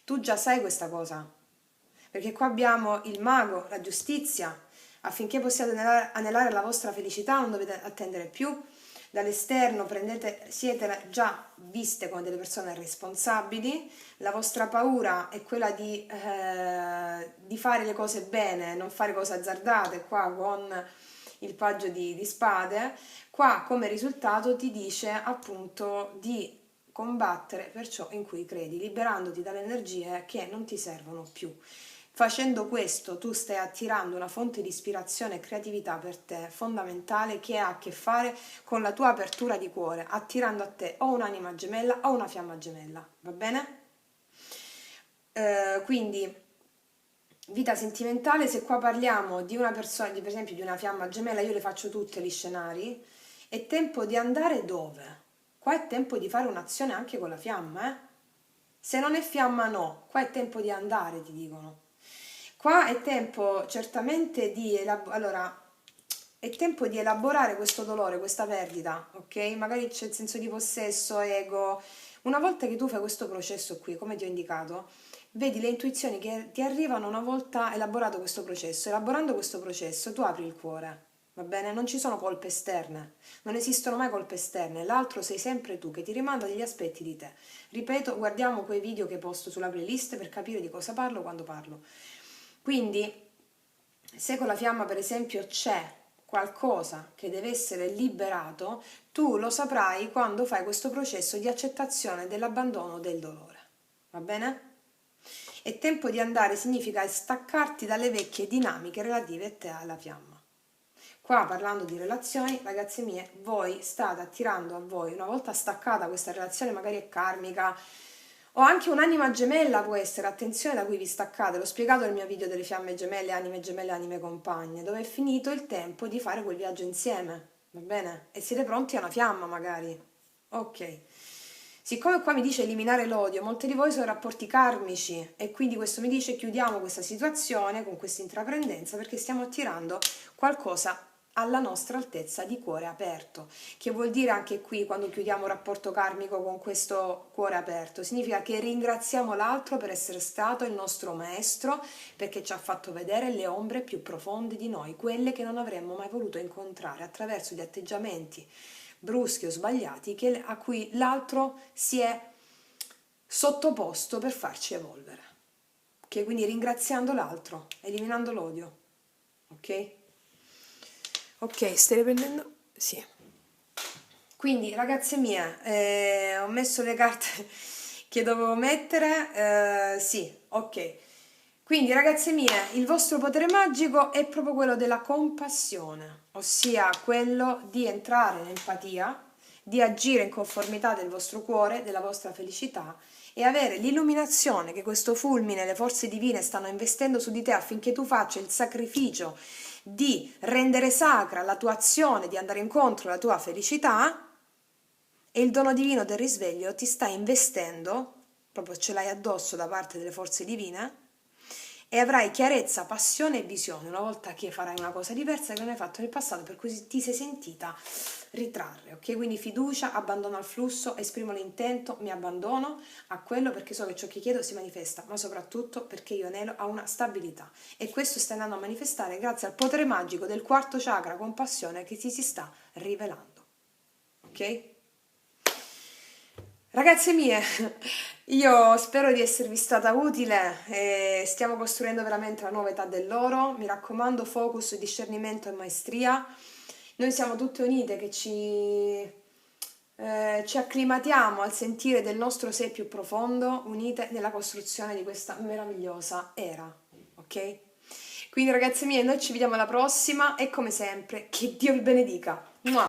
Tu già sai questa cosa. Perché qua abbiamo il mago, la giustizia. Affinché possiate anelare la vostra felicità non dovete attendere più. Dall'esterno siete già viste come delle persone responsabili, la vostra paura è quella di fare le cose bene, non fare cose azzardate, qua con il paggio di spade, qua come risultato ti dice appunto di combattere per ciò in cui credi, liberandoti dalle energie che non ti servono più. Facendo questo tu stai attirando una fonte di ispirazione e creatività per te fondamentale che ha a che fare con la tua apertura di cuore, attirando a te o un'anima gemella o una fiamma gemella, va bene? Quindi vita sentimentale, se qua parliamo di una persona, per esempio di una fiamma gemella, io le faccio tutte gli scenari, è tempo di andare dove? Qua è tempo di fare un'azione anche con la fiamma, eh? Se non è fiamma no, qua è tempo di andare, ti dicono. Qua è tempo certamente è tempo di elaborare questo dolore, questa perdita, ok? Magari c'è il senso di possesso, ego, Una volta che tu fai questo processo qui, come ti ho indicato, vedi le intuizioni che ti arrivano una volta elaborato questo processo. Elaborando questo processo tu apri il cuore, va bene? Non ci sono colpe esterne, non esistono mai colpe esterne, l'altro sei sempre tu che ti rimanda degli aspetti di te. Ripeto, guardiamo quei video che posto sulla playlist per capire di cosa parlo quando parlo. Quindi, se con la fiamma per esempio c'è qualcosa che deve essere liberato, tu lo saprai quando fai questo processo di accettazione dell'abbandono del dolore. Va bene? È tempo di andare significa staccarti dalle vecchie dinamiche relative a te alla fiamma. Qua parlando di relazioni, ragazze mie, voi state attirando a voi, una volta staccata questa relazione magari è karmica, o anche un'anima gemella può essere, attenzione da cui vi staccate, l'ho spiegato nel mio video delle fiamme gemelle, anime compagne, dove è finito il tempo di fare quel viaggio insieme, va bene? E siete pronti a una fiamma magari. Ok. Siccome qua mi dice eliminare l'odio, molti di voi sono rapporti karmici e quindi questo mi dice chiudiamo questa situazione con questa intraprendenza perché stiamo attirando qualcosa alla nostra altezza di cuore aperto, che vuol dire anche qui quando chiudiamo un rapporto karmico con questo cuore aperto, significa che ringraziamo l'altro per essere stato il nostro maestro perché ci ha fatto vedere le ombre più profonde di noi, quelle che non avremmo mai voluto incontrare attraverso gli atteggiamenti bruschi o sbagliati a cui l'altro si è sottoposto per farci evolvere. Ok, quindi ringraziando l'altro, eliminando l'odio. Ok? Ok, stai riprendendo? Sì. Quindi, ragazze mie, ho messo le carte che dovevo mettere. Sì, ok. Quindi, ragazze mie, il vostro potere magico è proprio quello della compassione, ossia quello di entrare in empatia, di agire in conformità del vostro cuore, della vostra felicità e avere l'illuminazione che questo fulmine, le forze divine stanno investendo su di te affinché tu faccia il sacrificio di rendere sacra la tua azione, di andare incontro alla tua felicità e il dono divino del risveglio ti sta investendo, proprio ce l'hai addosso da parte delle forze divine e avrai chiarezza, passione e visione una volta che farai una cosa diversa che non hai fatto nel passato per cui ti sei sentita ritrarre, ok? Quindi fiducia, abbandono al flusso, esprimo l'intento, mi abbandono a quello perché so che ciò che chiedo si manifesta, ma soprattutto perché io anelo a una stabilità e questo sta andando a manifestare grazie al potere magico del quarto chakra compassione che ti si sta rivelando, ok? Ragazze mie, io spero di esservi stata utile e stiamo costruendo veramente la nuova età dell'oro. Mi raccomando, focus, discernimento e maestria. Noi siamo tutte unite che ci acclimatiamo al sentire del nostro sé più profondo, unite nella costruzione di questa meravigliosa era, ok? Quindi ragazze mie, noi ci vediamo alla prossima e come sempre, che Dio vi benedica!